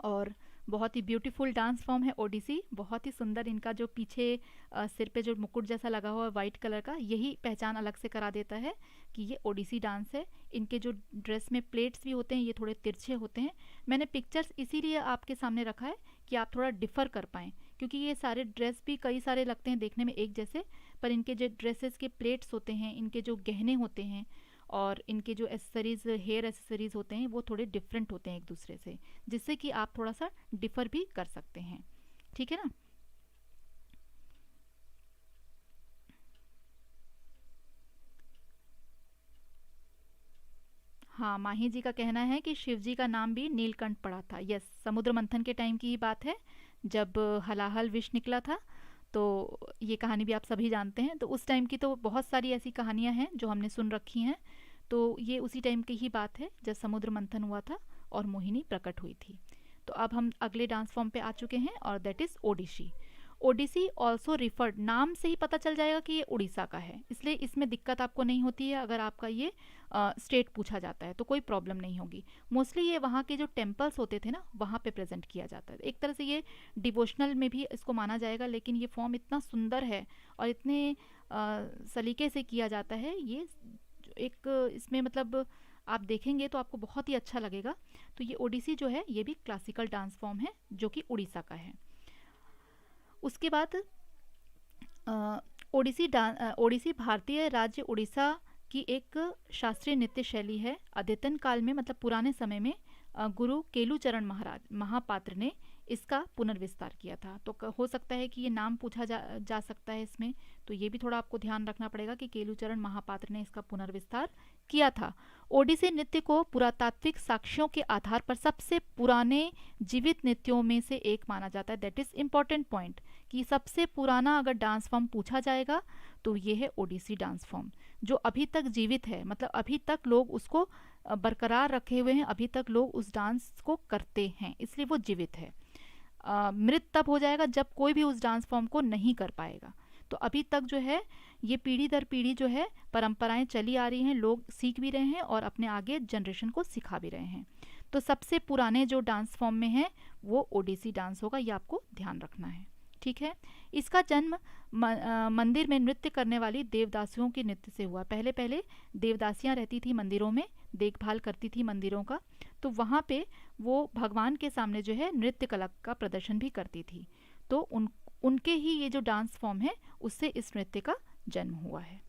और बहुत ही ब्यूटीफुल डांस फॉर्म है ओडिसी, बहुत ही सुंदर। इनका जो पीछे सिर पे जो मुकुट जैसा लगा हुआ है वाइट कलर का, यही पहचान अलग से करा देता है कि ये ओडिसी डांस है। इनके जो ड्रेस में प्लेट्स भी होते हैं ये थोड़े तिरछे होते हैं। मैंने पिक्चर्स इसीलिए आपके सामने रखा है कि आप थोड़ा डिफ़र कर पाएँ, क्योंकि ये सारे ड्रेस भी कई सारे लगते हैं देखने में एक जैसे, पर इनके जो ड्रेसेस के प्लेट्स होते हैं, इनके जो गहने होते हैं और इनके जो एसेसरीज, हेयर एसेसरीज होते हैं वो थोड़े डिफरेंट होते हैं एक दूसरे से, जिससे कि आप थोड़ा सा डिफर भी कर सकते हैं, ठीक है ना। हाँ, माही जी का कहना है कि शिव जी का नाम भी नीलकंठ पड़ा था। यस, समुद्र मंथन के टाइम की ही बात है, जब हलाहल विष निकला था। तो ये कहानी भी आप सभी जानते हैं। तो उस टाइम की तो बहुत सारी ऐसी कहानियां हैं जो हमने सुन रखी हैं। तो ये उसी टाइम की ही बात है जब समुद्र मंथन हुआ था और मोहिनी प्रकट हुई थी। तो अब हम अगले डांस फॉर्म पे आ चुके हैं और that is Odissi. Odissi also referred, नाम से ही पता चल जाएगा कि ये उड़ीसा का है, इसलिए इसमें दिक्कत आपको नहीं होती है। अगर आपका ये स्टेट पूछा जाता है तो कोई प्रॉब्लम नहीं होगी। मोस्टली ये वहाँ के जो टेम्पल्स होते थे ना वहाँ पे प्रेजेंट किया जाता है। एक तरह से ये डिवोशनल में भी इसको माना जाएगा, लेकिन ये फॉर्म इतना सुंदर है और इतने सलीके से किया जाता है। ये एक इसमें मतलब आप देखेंगे तो आपको बहुत ही अच्छा लगेगा। तो ये ओडिसी जो है ये भी क्लासिकल डांस फॉर्म है जो कि उड़ीसा का है। उसके बाद ओडिसी भारतीय राज्य उड़ीसा की एक शास्त्रीय नृत्य शैली है। अद्यतन काल में मतलब पुराने समय में गुरु केलुचरण महाराज महापात्र ने इसका पुनर्विस्तार किया था। तो हो सकता है कि ये नाम पूछा जा सकता है इसमें, तो ये भी थोड़ा आपको ध्यान रखना पड़ेगा कि केलुचरण महापात्र ने इसका पुनर्विस्तार किया था। ओडिसी नृत्य को पुरातात्विक साक्ष्यों के आधार पर सबसे पुराने जीवित नृत्यों में से एक माना जाता है। दैट इज इम्पॉर्टेंट पॉइंट कि सबसे पुराना अगर डांस फॉर्म पूछा जाएगा तो ये है ओडिसी डांस फॉर्म, जो अभी तक जीवित है। मतलब अभी तक लोग उसको बरकरार रखे हुए हैं, अभी तक लोग उस डांस को करते हैं, इसलिए वो जीवित है। मृत तब हो जाएगा जब कोई भी उस डांस फॉर्म को नहीं कर पाएगा। तो अभी तक जो है ये पीढ़ी दर पीढ़ी जो है परंपराएं चली आ रही हैं, लोग सीख भी रहे हैं और अपने आगे जनरेशन को सिखा भी रहे हैं। तो सबसे पुराने जो डांस फॉर्म में है वो ओडिसी डांस होगा, ये आपको ध्यान रखना है, ठीक है। इसका जन्म मंदिर में नृत्य करने वाली देवदासियों के नृत्य से हुआ। पहले पहले देवदासियां रहती थी मंदिरों में, देखभाल करती थी मंदिरों का, तो वहाँ पे वो भगवान के सामने जो है नृत्य कला का प्रदर्शन भी करती थी। तो उनके ही ये जो डांस फॉर्म है उससे इस नृत्य का जन्म हुआ है।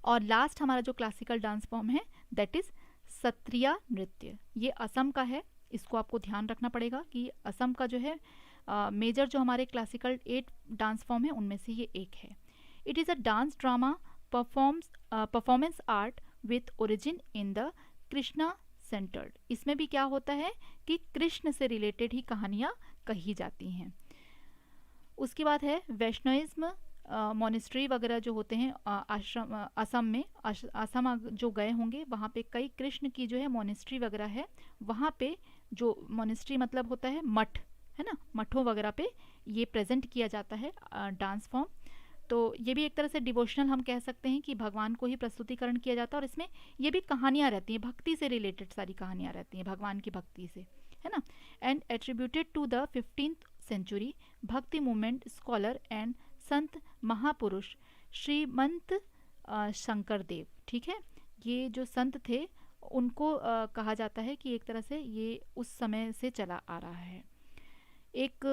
और लास्ट हमारा जो क्लासिकल डांस फॉर्म है दैट इज सत्रिया नृत्य। ये असम का है। इसको आपको ध्यान रखना पड़ेगा कि असम का जो है मेजर जो हमारे क्लासिकल 8 डांस फॉर्म है उनमें से ये एक है। It is a dance drama performance art with origin in the Krishna centred. इसमें भी क्या होता है कि कृष्ण से रिलेटेड ही कहानियाँ कही जाती हैं। उसके बाद है वैष्णविज्म मोनेस्ट्री वगैरह जो होते हैं आश्रम असम में, असम जो गए होंगे वहाँ पे कई कृष्ण की जो है मोनेस्ट्री वगैरह है। वहाँ पे जो मोनेस्ट्री मतलब होता है मठ, है ना, मठों वगैरह पे ये प्रेजेंट किया जाता है डांस फॉर्म। तो ये भी एक तरह से डिवोशनल हम कह सकते हैं कि भगवान को ही प्रस्तुतिकरण किया जाता है, और इसमें ये भी कहानियाँ रहती हैं, भक्ति से रिलेटेड सारी कहानियाँ रहती हैं, भगवान की भक्ति से, है ना। And attributed to the 15th century Bhakti movement scholar and Sant Mahapurush श्रीमंत शंकर देव। ठीक है, ये जो संत थे उनको कहा जाता है कि एक तरह से ये उस समय से चला आ रहा है। एक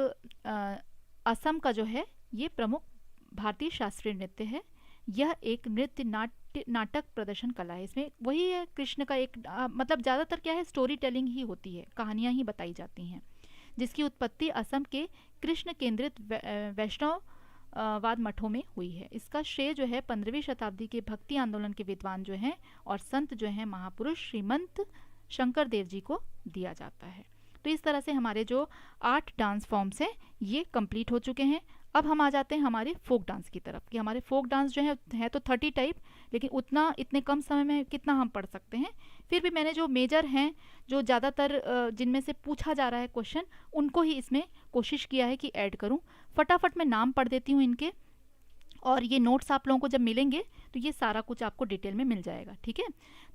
असम का जो है ये प्रमुख भारतीय शास्त्रीय नृत्य है। यह एक नृत्य नाटक प्रदर्शन कला है। इसमें वही है कृष्ण का एक मतलब ज़्यादातर क्या है, स्टोरी टेलिंग ही होती है, कहानियाँ ही बताई जाती हैं, जिसकी उत्पत्ति असम के कृष्ण केंद्रित वैष्णव वाद मठों में हुई है। इसका श्रेय जो है 15वीं शताब्दी के भक्ति आंदोलन के विद्वान जो हैं और संत जो हैं महापुरुष श्रीमंत शंकर देव जी को दिया जाता है। तो इस तरह से हमारे जो 8 डांस फॉर्म्स हैं ये कंप्लीट हो चुके हैं। अब हम आ जाते हैं हमारे फोक डांस की तरफ कि हमारे फोक डांस जो है तो 30 टाइप, लेकिन इतने कम समय में कितना हम पढ़ सकते हैं। फिर भी मैंने जो मेजर हैं, जो ज़्यादातर जिनमें से पूछा जा रहा है क्वेश्चन, उनको ही इसमें कोशिश किया है कि ऐड करूं। फटाफट मैं नाम पढ़ देती हूँ इनके, और ये नोट्स आप लोगों को जब मिलेंगे तो ये सारा कुछ आपको डिटेल में मिल जाएगा। ठीक है,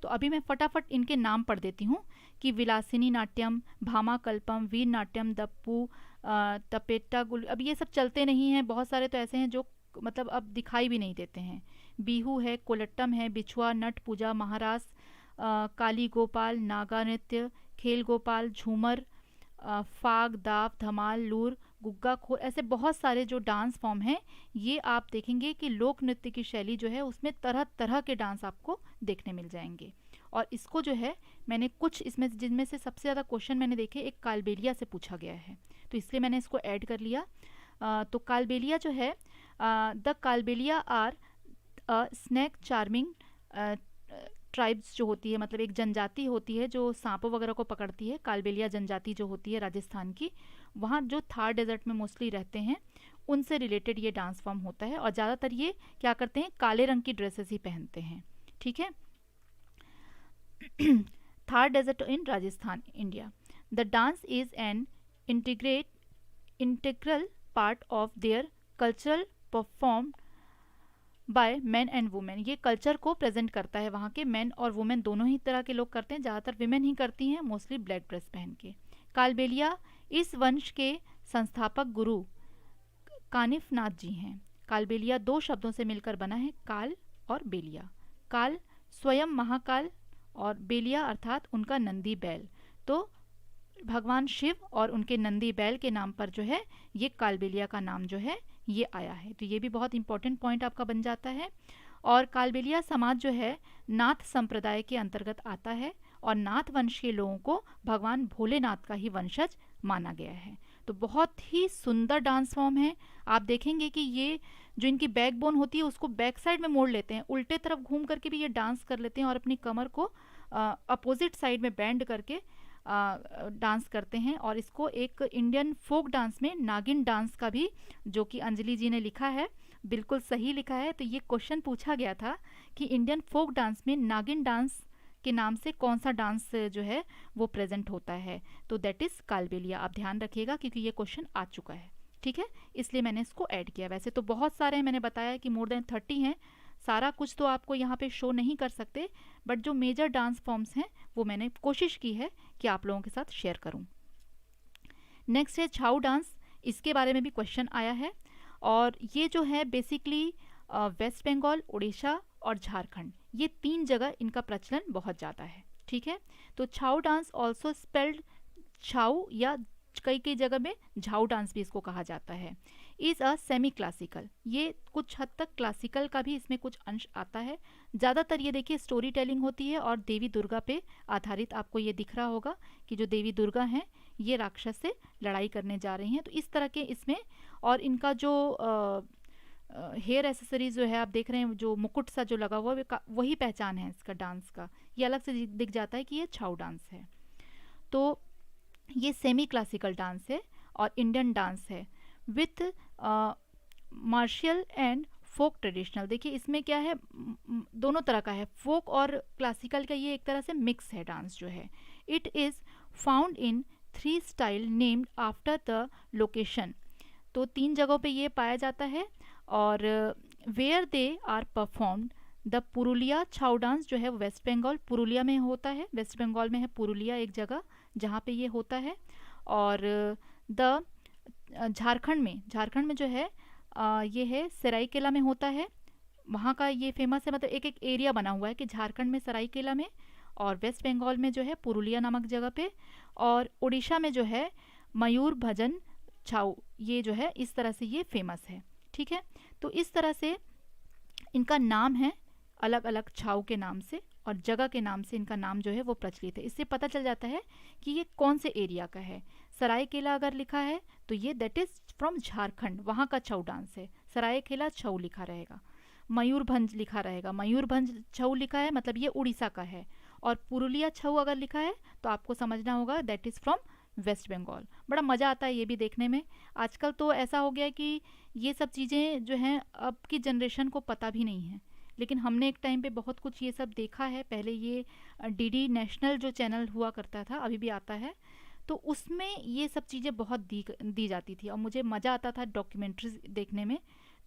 तो अभी मैं फटाफट इनके नाम पढ़ देती हूँ कि विलासिनी नाट्यम, भामा कल्पम, वीर नाट्यम, दप्पू, तपेट्टा गुल। अब ये सब चलते नहीं हैं, बहुत सारे तो ऐसे हैं जो मतलब अब दिखाई भी नहीं देते हैं। बीहू है, कोलट्टम है, बिछुआ, नट पूजा, महारास, काली गोपाल, नागा नृत्य, खेल गोपाल, झूमर, फाग, दाव, धमाल, लूर, गुग्गा खोर, ऐसे बहुत सारे जो डांस फॉर्म हैं ये आप देखेंगे कि लोक नृत्य की शैली जो है उसमें तरह तरह के डांस आपको देखने मिल जाएंगे। और इसको जो है मैंने कुछ इसमें जिनमें से सबसे ज़्यादा क्वेश्चन मैंने देखे एक कालबेलिया से पूछा गया है, तो इसलिए मैंने इसको ऐड कर लिया। तो कालबेलिया जो है, the Kalbelia are snake charming tribes जो होती है, मतलब एक जनजाति होती है जो सांपों वगैरह को पकड़ती है। कालबेलिया जनजाति जो होती है राजस्थान की, वहाँ जो थार डेजर्ट में मोस्टली रहते हैं उनसे रिलेटेड ये डांस फॉर्म होता है। और ज़्यादातर ये क्या करते हैं, काले रंग की ड्रेसेस ही पहनते हैं। ठीक है, Thar desert in Rajasthan, India. The dance is an integral part of their cultural perform by man and women. ये कल्चर को प्रेजेंट करता है, वहाँ के मैन और वुमेन दोनों ही तरह के लोग करते हैं, ज़्यादातर विमेन ही करती हैं, मोस्टली ब्लैक ड्रेस पहन के। कालबेलिया इस वंश के संस्थापक गुरु कानिफ नाथ जी हैं। कालबेलिया 2 शब्दों से मिलकर बना है, काल और बेलिया। काल स्वयं महाकाल और बेलिया अर्थात उनका नंदी बैल। तो भगवान शिव और उनके नंदी बैल के नाम पर जो है ये कालबेलिया का नाम जो है ये आया है। तो ये भी बहुत इंपॉर्टेंट पॉइंट आपका बन जाता है। और कालबेलिया समाज जो है नाथ संप्रदाय के अंतर्गत आता है और नाथ वंश के लोगों को भगवान भोलेनाथ का ही वंशज माना गया है। तो बहुत ही सुंदर डांस फॉर्म है। आप देखेंगे कि ये जो इनकी बैकबोन होती है उसको बैक साइड में मोड़ लेते हैं, उल्टे तरफ घूम करके भी ये डांस कर लेते हैं और अपनी कमर को अपोजिट साइड में बैंड करके डांस करते हैं। और इसको एक इंडियन फोक डांस में नागिन डांस का भी, जो कि अंजलि जी ने लिखा है, बिल्कुल सही लिखा है। तो ये क्वेश्चन पूछा गया था कि इंडियन फोक डांस में नागिन डांस के नाम से कौन सा डांस जो है वो प्रेजेंट होता है, तो दैट इज़ कालबेलिया। आप ध्यान रखिएगा क्योंकि ये क्वेश्चन आ चुका है। ठीक है, इसलिए मैंने इसको ऐड किया। वैसे तो बहुत सारे हैं, मैंने बताया कि मोर देन 30 हैं, सारा कुछ तो आपको यहाँ पे शो नहीं कर सकते, बट जो मेजर डांस फॉर्म्स हैं वो मैंने कोशिश की है कि आप लोगों के साथ शेयर करूँ। नेक्स्ट है छाऊ डांस। इसके बारे में भी क्वेश्चन आया है, और ये जो है बेसिकली वेस्ट बंगाल, उड़ीसा और झारखंड, ये 3 जगह इनका प्रचलन बहुत ज़्यादा है। ठीक है, तो छाऊ डांस ऑल्सो स्पेल्ड छाऊ या कई कई जगह में झाऊ डांस भी इसको कहा जाता है। इज़ अ सेमी क्लासिकल, ये कुछ हद तक क्लासिकल का भी इसमें कुछ अंश आता है। ज़्यादातर ये देखिए स्टोरी टेलिंग होती है और देवी दुर्गा पे आधारित आपको ये दिख रहा होगा कि जो देवी दुर्गा हैं ये राक्षस से लड़ाई करने जा रही हैं। तो इस तरह के इसमें, और इनका जो हेयर एसेसरीज जो है आप देख रहे हैं, जो मुकुट सा जो लगा हुआ है वही पहचान है इसका डांस का। ये अलग से दिख जाता है कि ये छाऊ डांस है। तो ये सेमी क्लासिकल डांस है और इंडियन डांस है with martial and folk traditional. देखिए इसमें क्या है, दोनों तरह का है, फोक और क्लासिकल का ये एक तरह से मिक्स है डांस जो है। It is found in 3 style named after the location. तो 3 जगहों पे ये पाया जाता है और where they are performed. The Purulia Chhau dance जो है वेस्ट बंगाल पुरुलिया में होता है, वेस्ट बंगाल में है पुरुलिया एक जगह जहाँ पे ये होता है। और द झारखंड में जो है ये है सरायकेला में होता है, वहाँ का ये फेमस है। मतलब एक एक एरिया बना हुआ है कि झारखंड में सरायकेला में, और वेस्ट बंगाल में जो है पुरुलिया नामक जगह पे, और उड़ीसा में जो है मयूरभंज छाऊ, ये जो है इस तरह से ये फेमस है। ठीक है, तो इस तरह से इनका नाम है अलग अलग छाऊ के नाम से और जगह के नाम से इनका नाम जो है वो प्रचलित है। इससे पता चल जाता है कि ये कौन से एरिया का है। सरायकेला अगर लिखा है तो ये दैट इज़ फ्रॉम झारखंड, वहाँ का छऊ डांस है, सरायकेला छऊ लिखा रहेगा। मयूरभंज लिखा रहेगा, मयूरभंज छऊ लिखा है मतलब ये उड़ीसा का है। और पुरुलिया छऊ अगर लिखा है तो आपको समझना होगा that is from West Bengal. बड़ा मज़ा आता है ये भी देखने में। आजकल तो ऐसा हो गया है कि ये सब चीज़ें जो हैं अब की जनरेशन को पता भी नहीं है, लेकिन हमने एक टाइम पे बहुत कुछ ये सब देखा है। पहले ये डीडी नेशनल जो चैनल हुआ करता था, अभी भी आता है, तो उसमें ये सब चीज़ें बहुत दी जाती थी और मुझे मज़ा आता था डॉक्यूमेंट्रीज देखने में।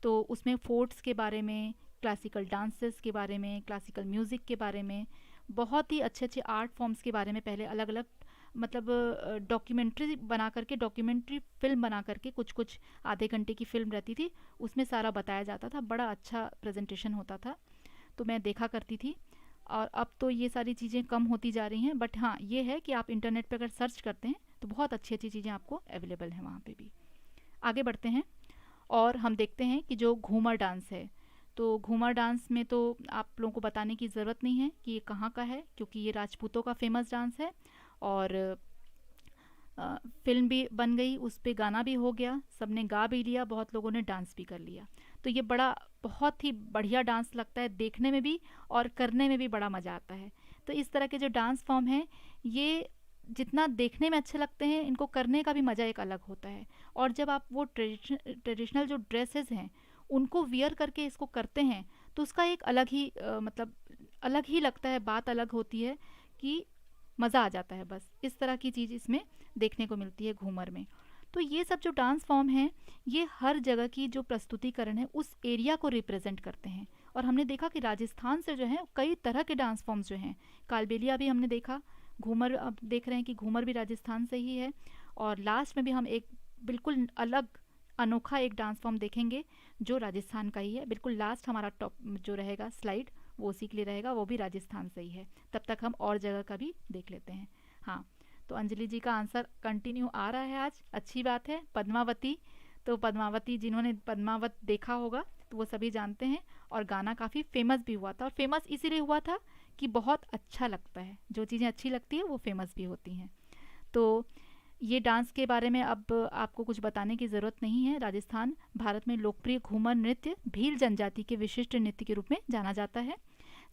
तो उसमें फोर्ट्स के बारे में, क्लासिकल डांसेस के बारे में, क्लासिकल म्यूज़िक के बारे में, बहुत ही अच्छे अच्छे आर्ट फॉर्म्स के बारे में पहले अलग अलग मतलब डॉक्यूमेंट्री बना करके, डॉक्यूमेंट्री फिल्म बना करके, कुछ कुछ आधे घंटे की फिल्म रहती थी, उसमें सारा बताया जाता था। बड़ा अच्छा प्रेजेंटेशन होता था, तो मैं देखा करती थी। और अब तो ये सारी चीज़ें कम होती जा रही हैं, बट हाँ ये है कि आप इंटरनेट पर अगर सर्च करते हैं तो बहुत अच्छी अच्छी चीज़ें आपको अवेलेबल हैं वहाँ पे भी। आगे बढ़ते हैं और हम देखते हैं कि जो घूमर डांस है, तो घूमर डांस में तो आप लोगों को बताने की ज़रूरत नहीं है कि ये कहाँ का है, क्योंकि ये राजपूतों का फेमस डांस है। और फिल्म भी बन गई, उस पर गाना भी हो गया, सबने गा भी लिया, बहुत लोगों ने डांस भी कर लिया। तो ये बहुत ही बढ़िया डांस लगता है देखने में भी और करने में भी बड़ा मज़ा आता है। तो इस तरह के जो डांस फॉर्म हैं ये जितना देखने में अच्छे लगते हैं, इनको करने का भी मज़ा एक अलग होता है। और जब आप वो ट्रेडिशनल जो ड्रेसेस हैं उनको वियर करके इसको करते हैं तो उसका एक अलग ही मतलब अलग ही लगता है, बात अलग होती है कि मज़ा आ जाता है। बस इस तरह की चीज़ इसमें देखने को मिलती है घूमर में। तो ये सब जो डांस फॉर्म हैं ये हर जगह की जो प्रस्तुतिकरण है उस एरिया को रिप्रेजेंट करते हैं। और हमने देखा कि राजस्थान से जो है कई तरह के डांस फॉर्म्स जो हैं, कालबेलिया भी हमने देखा, घूमर अब देख रहे हैं कि घूमर भी राजस्थान से ही है। और लास्ट में भी हम एक बिल्कुल अलग अनोखा एक डांस फॉर्म देखेंगे जो राजस्थान का ही है। बिल्कुल लास्ट हमारा टॉप जो रहेगा स्लाइड वो उसी के लिए रहेगा, वो भी राजस्थान से ही है। तब तक हम और जगह का भी देख लेते हैं। हाँ, तो अंजलि जी का आंसर कंटिन्यू आ रहा है आज, अच्छी बात है। पद्मावती, तो पद्मावती जिन्होंने पद्मावत देखा होगा तो वो सभी जानते हैं। और गाना काफ़ी फेमस भी हुआ था, और फेमस इसीलिए हुआ था कि बहुत अच्छा लगता है, जो चीज़ें अच्छी लगती है वो फेमस भी होती हैं। तो ये डांस के बारे में अब आपको कुछ बताने की ज़रूरत नहीं है। राजस्थान भारत में लोकप्रिय घूमर नृत्य भील जनजाति के विशिष्ट नृत्य के रूप में जाना जाता है।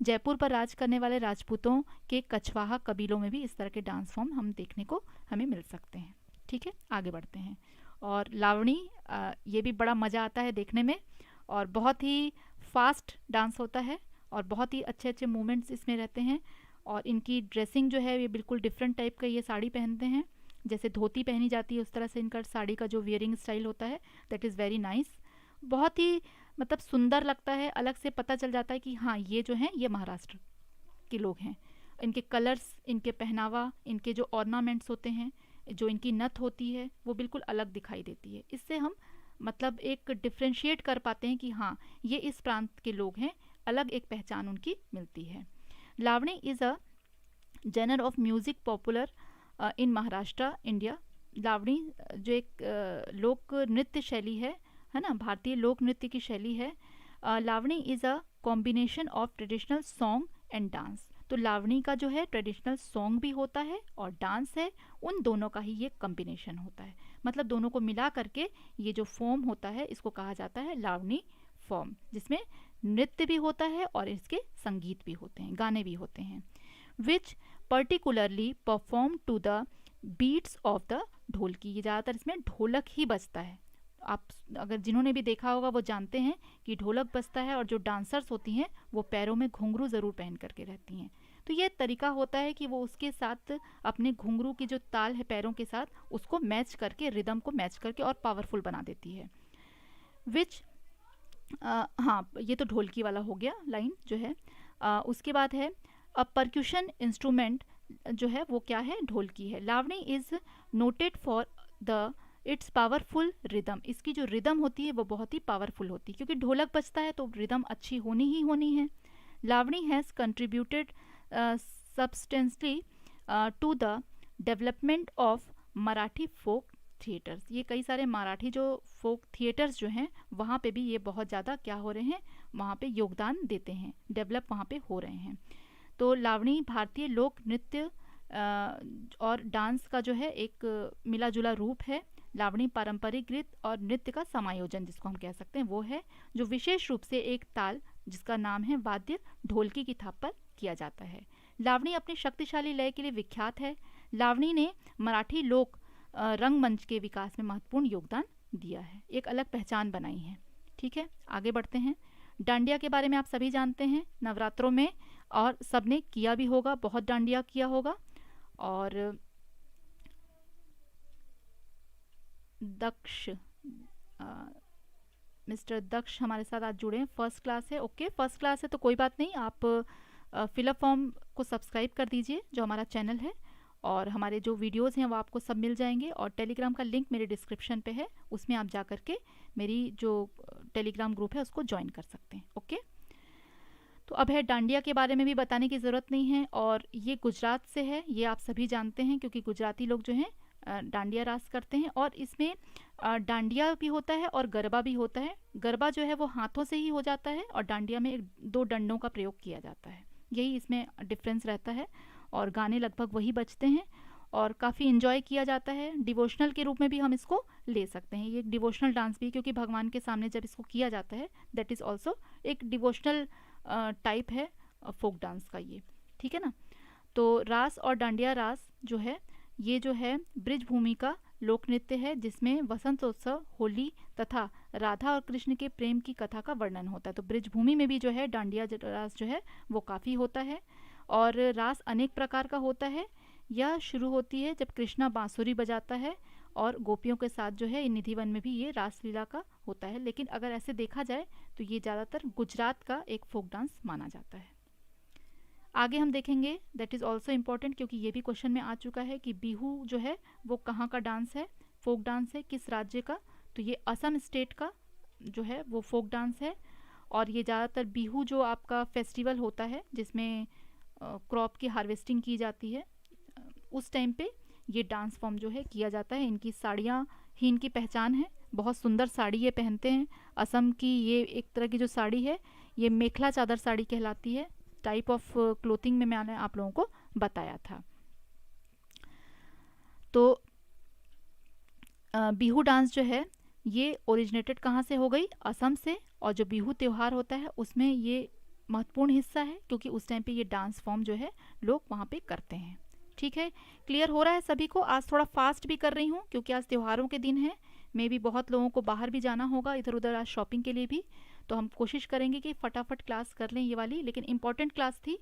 जयपुर पर राज करने वाले राजपूतों के कछवाहा कबीलों में भी इस तरह के डांस फॉर्म हम देखने को हमें मिल सकते हैं। ठीक है, आगे बढ़ते हैं। और लावणी, ये भी बड़ा मज़ा आता है देखने में, और बहुत ही फास्ट डांस होता है और बहुत ही अच्छे अच्छे मूवमेंट्स इसमें रहते हैं। और इनकी ड्रेसिंग जो है ये बिल्कुल डिफरेंट टाइप का ये साड़ी पहनते हैं, जैसे धोती पहनी जाती है उस तरह से इनका साड़ी का जो वियरिंग स्टाइल होता है दैट इज़ वेरी नाइस। बहुत ही मतलब सुंदर लगता है, अलग से पता चल जाता है कि हाँ ये जो हैं ये महाराष्ट्र के लोग हैं। इनके कलर्स, इनके पहनावा, इनके जो ऑर्नामेंट्स होते हैं, जो इनकी नथ होती है वो बिल्कुल अलग दिखाई देती है। इससे हम मतलब एक डिफ्रेंशिएट कर पाते हैं कि हाँ ये इस प्रांत के लोग हैं, अलग एक पहचान उनकी मिलती है। Lavani is a genre of music popular in Maharashtra, India. Lavani जो एक लोक नृत्य शैली है ना, भारतीय लोक नृत्य की शैली है। Lavani is a combination of traditional song and dance. तो लावणी का जो है ट्रेडिशनल सॉन्ग भी होता है और डांस है, उन दोनों का ही ये कॉम्बिनेशन होता है। मतलब दोनों को मिला करके ये जो फॉर्म होता है इसको कहा जाता है लावणी फॉर्म, जिसमें नृत्य भी होता है और इसके संगीत भी होते हैं, गाने भी होते हैं। Which particularly perform to the beats of the dholki. ये ज़्यादातर इसमें ढोलक ही बजता है। आप अगर जिन्होंने भी देखा होगा वो जानते हैं कि ढोलक बजता है और जो डांसर्स होती हैं वो पैरों में घुंघरू ज़रूर पहन करके रहती हैं। तो ये तरीका होता है कि वो उसके साथ अपने घुंघरू की जो ताल है पैरों के साथ उसको मैच करके, रिदम को मैच करके और पावरफुल बना देती है। विच हाँ, ये तो ढोलकी वाला हो गया लाइन जो है। उसके बाद है अ परक्यूशन इंस्ट्रूमेंट जो है वो क्या है, ढोलकी है। Lavani is noted for the its powerful rhythm. इसकी जो रिदम होती है वो बहुत ही पावरफुल होती है, क्योंकि ढोलक बजता है तो रिदम अच्छी होनी ही होनी है। Lavani has contributed substantially to the development of Marathi folk theatres. ये कई सारे मराठी जो फोक थिएटर्स जो हैं वहाँ पे भी ये बहुत ज़्यादा क्या हो रहे हैं, वहाँ पे योगदान देते हैं, डेवलप वहाँ पे हो रहे हैं। तो लावणी भारतीय लोक नृत्य और डांस का जो है एक मिला जुला रूप है। लावणी पारंपरिक गीत और नृत्य का समायोजन जिसको हम कह सकते हैं वो है, जो विशेष रूप से एक ताल जिसका नाम है वाद्य ढोलकी की थाप पर किया जाता है। लावणी अपनी शक्तिशाली लय के लिए विख्यात है। लावणी ने मराठी लोक रंगमंच के विकास में महत्वपूर्ण योगदान दिया है, एक अलग पहचान बनाई है। ठीक है, आगे बढ़ते हैं। डांडिया के बारे में आप सभी जानते हैं, नवरात्रों में और सबने किया भी होगा, बहुत डांडिया किया होगा। और दक्ष मिस्टर दक्ष हमारे साथ आज जुड़े हैं, फर्स्ट क्लास है। ओके, फर्स्ट क्लास है तो कोई बात नहीं, आप फिलअप फॉर्म को सब्सक्राइब कर दीजिए जो हमारा चैनल है, और हमारे जो वीडियोस हैं वो आपको सब मिल जाएंगे। और टेलीग्राम का लिंक मेरे डिस्क्रिप्शन पे है, उसमें आप जा करके मेरी जो टेलीग्राम ग्रुप है उसको ज्वाइन कर सकते हैं। ओके, तो अब है डांडिया के बारे में भी बताने की ज़रूरत नहीं है, और ये गुजरात से है, ये आप सभी जानते हैं क्योंकि गुजराती लोग जो हैं डांडिया रास करते हैं। और इसमें डांडिया भी होता है और गरबा भी होता है। गरबा जो है वो हाथों से ही हो जाता है और डांडिया में दो डंडों का प्रयोग किया जाता है, यही इसमें डिफरेंस रहता है। और गाने लगभग वही बजते हैं और काफ़ी इन्जॉय किया जाता है। डिवोशनल के रूप में भी हम इसको ले सकते हैं, ये एक डिवोशनल डांस भी, क्योंकि भगवान के सामने जब इसको किया जाता है दैट इज़ ऑल्सो एक डिवोशनल टाइप है फोक डांस का ये। ठीक है ना। तो रास और डांडिया रास जो है ये जो है ब्रिजभूमि का लोक नृत्य है, जिसमें वसंतोत्सव, होली तथा राधा और कृष्ण के प्रेम की कथा का वर्णन होता है। तो ब्रिजभूमि में भी जो है डांडिया रास जो है वो काफ़ी होता है। और रास अनेक प्रकार का होता है। यह शुरू होती है जब कृष्णा बांसुरी बजाता है और गोपियों के साथ जो है निधिवन में भी ये रासलीला का होता है। लेकिन अगर ऐसे देखा जाए तो ये ज़्यादातर गुजरात का एक फोक डांस माना जाता है। आगे हम देखेंगे, दैट इज़ ऑल्सो इम्पॉर्टेंट, क्योंकि ये भी क्वेश्चन में आ चुका है कि बिहू जो है वो कहाँ का डांस है, फोक डांस है, किस राज्य का। तो ये असम स्टेट का जो है वो फोक डांस है। और ये ज़्यादातर बिहू जो आपका फेस्टिवल होता है जिसमें क्रॉप की हार्वेस्टिंग की जाती है, उस टाइम पे ये डांस फॉर्म जो है किया जाता है। इनकी साड़ियाँ ही इनकी पहचान है, बहुत सुंदर साड़ी ये पहनते हैं। असम की ये एक तरह की जो साड़ी है ये मेखला चादर साड़ी कहलाती है, टाइप ऑफ क्लोथिंग में मैंने आप लोगों को बताया था। तो बिहू डांस जो है ये ओरिजिनेटेड कहाँ से हो गई, असम से। और जो बिहू त्यौहार होता है उसमें ये महत्वपूर्ण हिस्सा है, क्योंकि उस टाइम पे ये डांस फॉर्म जो है लोग वहाँ पे करते हैं। ठीक है, क्लियर हो रहा है सभी को। आज थोड़ा फास्ट भी कर रही हूँ क्योंकि आज त्योहारों के दिन है, मे भी बहुत लोगों को बाहर भी जाना होगा इधर उधर आज शॉपिंग के लिए भी, तो हम कोशिश करेंगे कि फटाफट क्लास कर लें ये वाली। लेकिन इम्पॉर्टेंट क्लास थी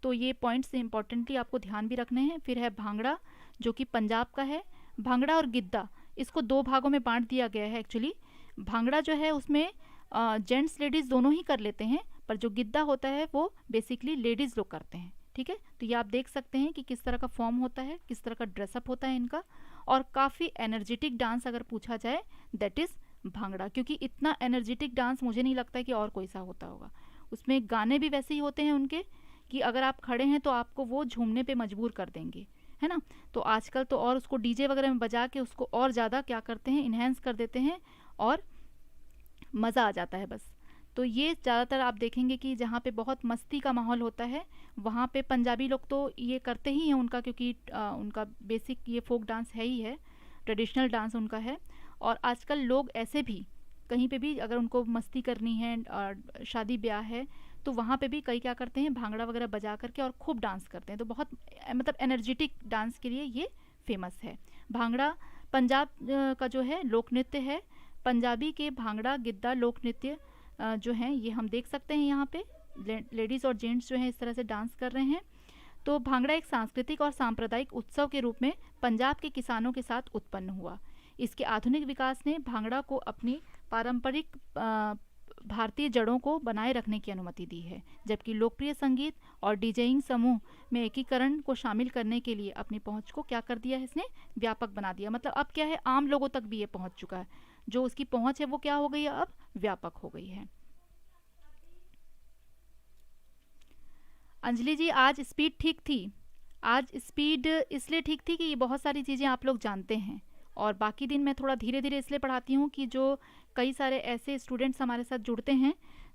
तो ये पॉइंट्स इम्पॉर्टेंटली आपको ध्यान भी रखने हैं। फिर है भांगड़ा जो कि पंजाब का है। भांगड़ा और गिद्दा इसको दो भागों में बांट दिया गया है एक्चुअली। भांगड़ा जो है उसमें जेंट्स लेडीज़ दोनों ही कर लेते हैं, पर जो गिद्दा होता है वो बेसिकली लेडीज़ लोग करते हैं। ठीक है, तो ये आप देख सकते हैं कि किस तरह का फॉर्म होता है, किस तरह का ड्रेसअप होता है इनका। और काफ़ी एनर्जेटिक डांस अगर पूछा जाए दैट इज़ भांगड़ा, क्योंकि इतना एनर्जेटिक डांस मुझे नहीं लगता है कि और कोई सा होता होगा। उसमें गाने भी वैसे ही होते हैं उनके कि अगर आप खड़े हैं तो आपको वो झूमने पे मजबूर कर देंगे, है ना। तो आजकल तो और उसको डीजे वगैरह में बजा के उसको और ज़्यादा क्या करते हैं, इन्हेंस कर देते हैं और मज़ा आ जाता है बस। तो ये ज़्यादातर आप देखेंगे कि जहाँ पे बहुत मस्ती का माहौल होता है वहाँ पे पंजाबी लोग तो ये करते ही हैं उनका, क्योंकि उनका बेसिक ये फोक डांस है ही है, ट्रेडिशनल डांस उनका है। और आजकल लोग ऐसे भी कहीं पे भी अगर उनको मस्ती करनी है और शादी ब्याह है तो वहाँ पे भी कई क्या करते हैं, भांगड़ा वगैरह बजा करके और खूब डांस करते हैं। तो बहुत मतलब एनर्जेटिक डांस के लिए ये फेमस है भांगड़ा। पंजाब का जो है लोक नृत्य है। पंजाबी के भांगड़ा गिद्दा लोक नृत्य जो हैं ये हम देख सकते हैं यहाँ पे लेडीज़ और जेंट्स जो हैं इस तरह से डांस कर रहे हैं। तो भांगड़ा एक सांस्कृतिक और सांप्रदायिक उत्सव के रूप में पंजाब के किसानों के साथ उत्पन्न हुआ। इसके आधुनिक विकास ने भांगड़ा को अपनी पारंपरिक भारतीय जड़ों को बनाए रखने की अनुमति दी है, जबकि लोकप्रिय संगीत और डीजेइंग समूह में एकीकरण को शामिल करने के लिए अपनी पहुंच को क्या कर दिया है, इसने व्यापक बना दिया। मतलब अब क्या है, आम लोगों तक भी ये पहुंच चुका है। जो उसकी पहुंच है वो क्या हो गई है, अब व्यापक हो गई है। अंजलि जी आज स्पीड ठीक थी। आज स्पीड इसलिए ठीक थी कि ये बहुत सारी चीज़ें आप लोग जानते हैं, और बाकी दिन मैं थोड़ा धीरे धीरे इसलिए पढ़ाती हूँ कि जो कई सारे ऐसे स्टूडेंट्स हमारे साथ जुड़ते हैं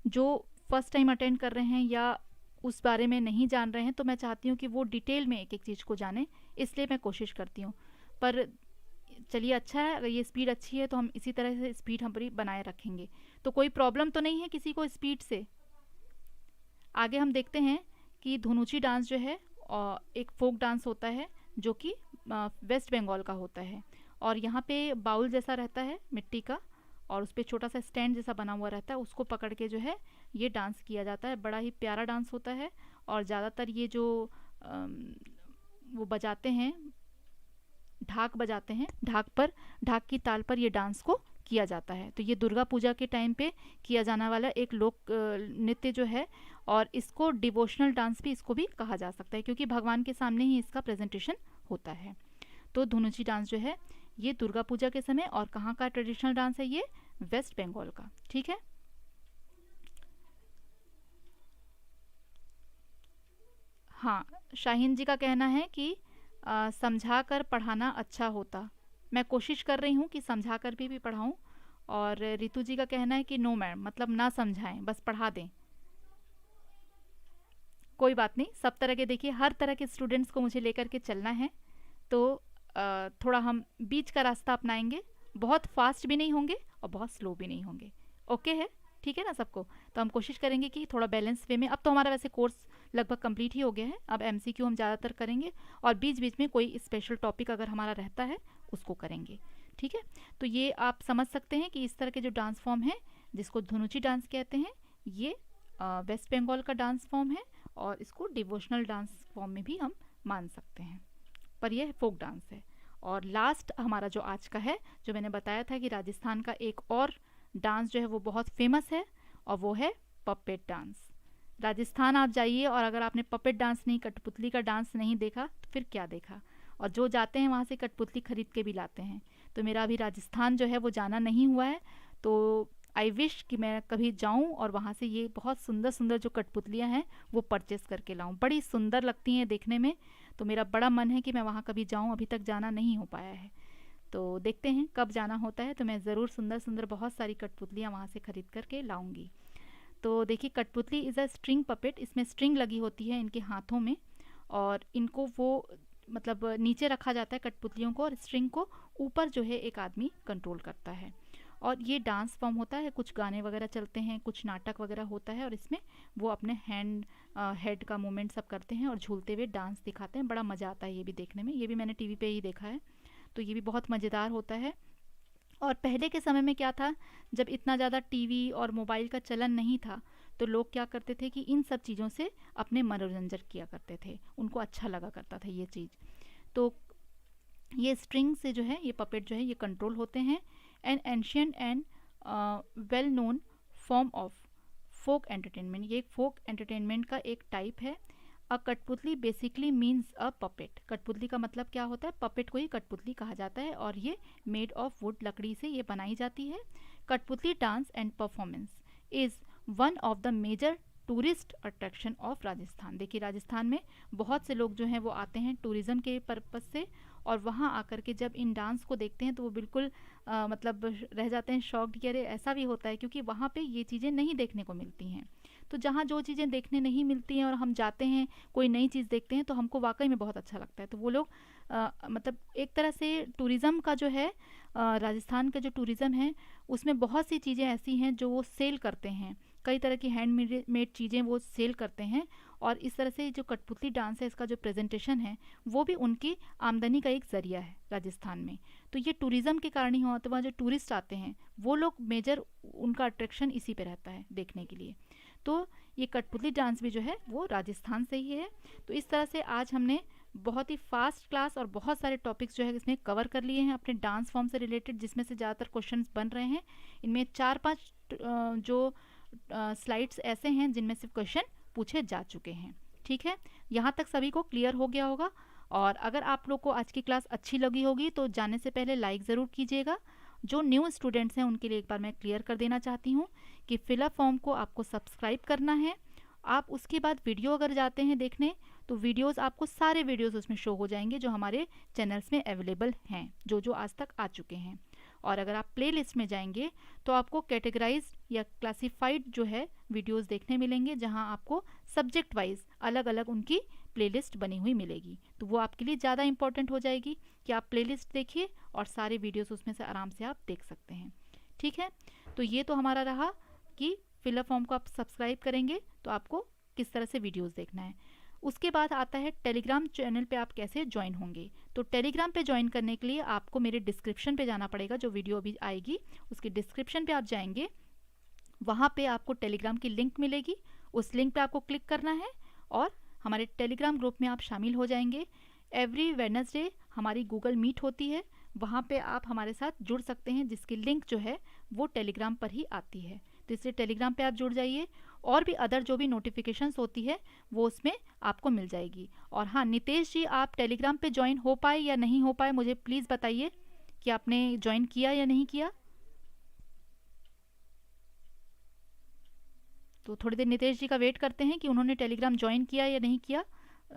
जो फर्स्ट टाइम अटेंड कर रहे हैं या उस बारे में नहीं जान रहे हैं, तो मैं चाहती हूँ कि वो डिटेल में एक एक चीज़ को जाने, इसलिए मैं कोशिश करती हूँ। पर चलिए अच्छा है, अगर ये स्पीड अच्छी है तो हम इसी तरह से स्पीड हमारी बनाए रखेंगे। तो कोई प्रॉब्लम तो नहीं है किसी को स्पीड से। आगे हम देखते हैं कि धुनुची डांस जो है एक फोक डांस होता है जो कि वेस्ट बंगाल का होता है। और यहाँ पे बाउल जैसा रहता है मिट्टी का, और उस पर छोटा सा स्टैंड जैसा बना हुआ रहता है, उसको पकड़ के जो है ये डांस किया जाता है। बड़ा ही प्यारा डांस होता है। और ज़्यादातर ये जो वो बजाते हैं, ढाक बजाते हैं, ढाक की ताल पर ये डांस को किया जाता है। तो ये दुर्गा पूजा के टाइम पे किया जाने वाला एक लोक नृत्य जो है, और इसको डिवोशनल डांस भी इसको भी कहा जा सकता है, क्योंकि भगवान के सामने ही इसका प्रेजेंटेशन होता है। तो धुनुची डांस जो है ये दुर्गा पूजा के समय, और कहाँ का ट्रेडिशनल डांस है, ये वेस्ट बंगाल का। ठीक है। हाँ, शाहीन जी का कहना है कि समझा कर पढ़ाना अच्छा होता। मैं कोशिश कर रही हूँ कि समझा कर भी पढ़ाऊँ। और रितु जी का कहना है कि नो मैम, मतलब ना समझाएं, बस पढ़ा दें। कोई बात नहीं, सब तरह के, देखिए हर तरह के स्टूडेंट्स को मुझे लेकर के चलना है। तो थोड़ा हम बीच का रास्ता अपनाएंगे, बहुत फास्ट भी नहीं होंगे और बहुत स्लो भी नहीं होंगे। ओके है, ठीक है ना सबको। तो हम कोशिश करेंगे कि थोड़ा बैलेंस वे में। अब तो हमारा वैसे कोर्स लगभग कंप्लीट ही हो गया है, अब एमसीक्यू हम ज़्यादातर करेंगे, और बीच बीच में कोई स्पेशल टॉपिक अगर हमारा रहता है उसको करेंगे। ठीक है। तो ये आप समझ सकते हैं कि इस तरह के जो डांस फॉर्म है जिसको धुनुची डांस कहते हैं, ये वेस्ट बंगाल का डांस फॉर्म है, और इसको डिवोशनल डांस फॉर्म में भी हम मान सकते हैं, पर यह फोक डांस है। और लास्ट हमारा जो आज का है, जो मैंने बताया था कि राजस्थान का एक और डांस जो है वो बहुत फेमस है, और वो है पपेट डांस। राजस्थान आप जाइए और अगर आपने पपेट डांस नहीं, कठपुतली का डांस नहीं देखा तो फिर क्या देखा। और जो जाते हैं वहाँ से कठपुतली खरीद के भी लाते हैं। तो मेरा अभी राजस्थान जो है वो जाना नहीं हुआ है, तो आई विश कि मैं कभी जाऊं और वहाँ से ये बहुत सुंदर सुंदर जो कठपुतलियाँ हैं वो परचेस करके लाऊं। बड़ी सुंदर लगती हैं देखने में, तो मेरा बड़ा मन है कि मैं वहाँ कभी जाऊं, अभी तक जाना नहीं हो पाया है। तो देखते हैं कब जाना होता है, तो मैं ज़रूर सुंदर सुंदर बहुत सारी कठपुतलियाँ वहाँ से ख़रीद करके लाऊंगी। तो देखिए, कठपुतली इज़ अ स्ट्रिंग पपेट, इसमें स्ट्रिंग लगी होती है इनके हाथों में, और इनको वो मतलब नीचे रखा जाता है कठपुतलियों को, और स्ट्रिंग को ऊपर जो है एक आदमी कंट्रोल करता है। और ये डांस फॉर्म होता है, कुछ गाने वगैरह चलते हैं, कुछ नाटक वगैरह होता है, और इसमें वो अपने हेड का मूवमेंट सब करते हैं और झूलते हुए डांस दिखाते हैं। बड़ा मज़ा आता है ये भी देखने में, ये भी मैंने टीवी पे ही देखा है, तो ये भी बहुत मज़ेदार होता है। और पहले के समय में क्या था, जब इतना ज़्यादा टीवी और मोबाइल का चलन नहीं था, तो लोग क्या करते थे कि इन सब चीज़ों से अपने मनोरंजन किया करते थे, उनको अच्छा लगा करता था ये चीज़। तो ये स्ट्रिंग से जो है ये पपेट जो है ये कंट्रोल होते हैं। An ancient and well known form of folk entertainment, ये फोक एंटरटेनमेंट का एक टाइप है। अ कठपुतली बेसिकली मीन्स अ पपेट, कठपुतली का मतलब क्या होता है, पपेट को ही कठपुतली कहा जाता है, और ये मेड ऑफ वुड, लकड़ी से ये बनाई जाती है। Kathputli dance and performance is one of the major tourist attraction of Rajasthan. देखिए राजस्थान में बहुत से लोग जो हैं वो आते हैं टूरिज़्म के पर्पज़ से, और वहाँ आकर के जब इन डांस को देखते हैं तो वो बिल्कुल मतलब रह जाते हैं शॉक्ड कि अरे ऐसा भी होता है, क्योंकि वहाँ पे ये चीज़ें नहीं देखने को मिलती हैं। तो जहाँ जो चीज़ें देखने नहीं मिलती हैं और हम जाते हैं कोई नई चीज़ देखते हैं तो हमको वाकई में बहुत अच्छा लगता है। तो वो लोग मतलब एक तरह से टूरिज़्म का जो है राजस्थान का जो टूरिज़्म है उसमें बहुत सी चीज़ें ऐसी हैं जो वो सेल करते हैं, कई तरह की हैंड मेड चीज़ें वो सेल करते हैं, और इस तरह से जो कठपुतली डांस है इसका जो प्रेजेंटेशन है वो भी उनकी आमदनी का एक ज़रिया है राजस्थान में। तो ये टूरिज़्म के कारण ही हुआ, तो वहाँ जो टूरिस्ट आते हैं वो लोग मेजर उनका अट्रैक्शन इसी पे रहता है देखने के लिए। तो ये कठपुतली डांस भी जो है वो राजस्थान से ही है। तो इस तरह से आज हमने बहुत ही फास्ट क्लास और बहुत सारे टॉपिक्स जो है इसमें कवर कर लिए हैं अपने डांस फॉर्म से रिलेटेड, जिसमें से ज़्यादातर क्वेश्चंस बन रहे हैं। इनमें 4-5 जो स्लाइड्स ऐसे हैं जिनमें से क्वेश्चन पूछे जा चुके हैं। ठीक है, यहाँ तक सभी को क्लियर हो गया होगा। और अगर आप लोग को आज की क्लास अच्छी लगी होगी तो जाने से पहले लाइक ज़रूर कीजिएगा। जो न्यू स्टूडेंट्स हैं उनके लिए एक बार मैं क्लियर कर देना चाहती हूँ कि फिलअप फॉर्म को आपको सब्सक्राइब करना है। आप उसके बाद वीडियो अगर जाते हैं देखने तो वीडियोस आपको सारे वीडियोस उसमें शो हो जाएंगे जो हमारे चैनल्स में अवेलेबल हैं, जो आज तक आ चुके हैं। और अगर आप प्लेलिस्ट में जाएंगे तो आपको कैटेगराइज या क्लासिफाइड जो है वीडियोस देखने मिलेंगे, जहां आपको सब्जेक्ट वाइज अलग अलग उनकी प्लेलिस्ट बनी हुई मिलेगी। तो वो आपके लिए ज़्यादा इंपॉर्टेंट हो जाएगी कि आप प्लेलिस्ट देखिए और सारे वीडियोस उसमें से आराम से आप देख सकते हैं। ठीक है, तो ये तो हमारा रहा कि फिलअप फॉर्म को आप सब्सक्राइब करेंगे तो आपको किस तरह से वीडियोस देखना है। उसके बाद आता है टेलीग्राम चैनल पे आप कैसे ज्वाइन होंगे। तो टेलीग्राम पे ज्वाइन करने के लिए आपको मेरे डिस्क्रिप्शन पे जाना पड़ेगा, जो वीडियो अभी आएगी उसकी डिस्क्रिप्शन पे आप जाएंगे, वहाँ पे आपको टेलीग्राम की लिंक मिलेगी, उस लिंक पे आपको क्लिक करना है और हमारे टेलीग्राम ग्रुप में आप शामिल हो जाएंगे। एवरी वेडनेसडे हमारी गूगल मीट होती है, वहाँ पे आप हमारे साथ जुड़ सकते हैं, जिसकी लिंक जो है वो टेलीग्राम पर ही आती है। तो इसलिए टेलीग्राम पे आप जुड़ जाइए, और भी अदर जो भी नोटिफिकेशंस होती है वो उसमें आपको मिल जाएगी। और हाँ नितेश जी, आप टेलीग्राम पे ज्वाइन हो पाए या नहीं हो पाए मुझे प्लीज़ बताइए कि आपने ज्वाइन किया या नहीं किया। तो थोड़ी देर नितेश जी का वेट करते हैं कि उन्होंने टेलीग्राम ज्वाइन किया या नहीं किया।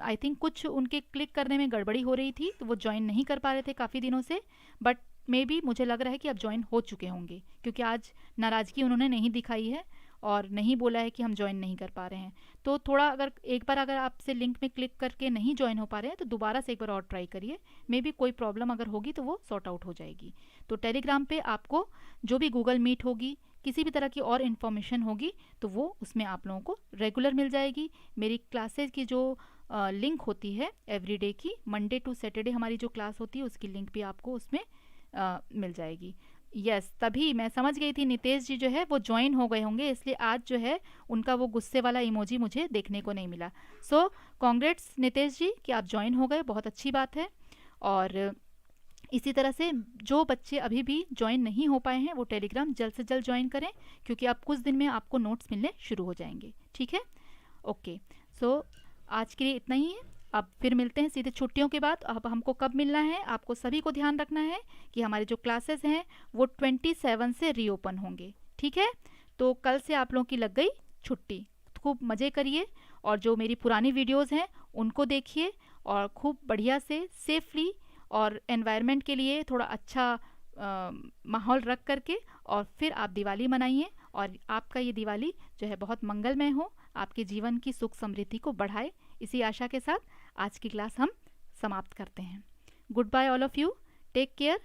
आई थिंक कुछ उनके क्लिक करने में गड़बड़ी हो रही थी तो वो ज्वाइन नहीं कर पा रहे थे काफ़ी दिनों से, बट मे बी मुझे लग रहा है कि अब ज्वाइन हो चुके होंगे, क्योंकि आज नाराज़गी उन्होंने नहीं दिखाई है और नहीं बोला है कि हम ज्वाइन नहीं कर पा रहे हैं। तो थोड़ा अगर एक बार अगर आपसे लिंक में क्लिक करके नहीं ज्वाइन हो पा रहे हैं तो दोबारा से एक बार और ट्राई करिए, मे बी कोई प्रॉब्लम अगर होगी तो वो सॉर्ट आउट हो जाएगी। तो टेलीग्राम पे आपको जो भी गूगल मीट होगी, किसी भी तरह की और इन्फॉर्मेशन होगी तो वो उसमें आप लोगों को रेगुलर मिल जाएगी। मेरी क्लासेस की जो लिंक होती है एवरीडे की, मंडे टू सैटरडे हमारी जो क्लास होती है उसकी लिंक भी आपको उसमें मिल जाएगी। यस, तभी मैं समझ गई थी नितेश जी जो है वो ज्वाइन हो गए होंगे, इसलिए आज जो है उनका वो गुस्से वाला इमोजी मुझे देखने को नहीं मिला। सो कॉन्ग्रेट्स नितेश जी कि आप ज्वाइन हो गए, बहुत अच्छी बात है। और इसी तरह से जो बच्चे अभी भी ज्वाइन नहीं हो पाए हैं वो टेलीग्राम जल्द से जल्द ज्वाइन करें, क्योंकि अब कुछ दिन में आपको नोट्स मिलने शुरू हो जाएंगे। ठीक है, ओके। सो आज के लिए इतना ही है, अब फिर मिलते हैं सीधे छुट्टियों के बाद। अब हमको कब मिलना है, आपको सभी को ध्यान रखना है कि हमारे जो क्लासेस हैं वो 27 से रीओपन होंगे। ठीक है, तो कल से आप लोगों की लग गई छुट्टी, खूब मज़े करिए और जो मेरी पुरानी वीडियोज़ हैं उनको देखिए और खूब बढ़िया से सेफली और एनवायरनमेंट के लिए थोड़ा अच्छा माहौल रख करके और फिर आप दिवाली मनाइए, और आपका ये दिवाली जो है बहुत मंगलमय हो, आपके जीवन की सुख समृद्धि को बढ़ाए। इसी आशा के साथ आज की क्लास हम समाप्त करते हैं। Good bye all of you, take care.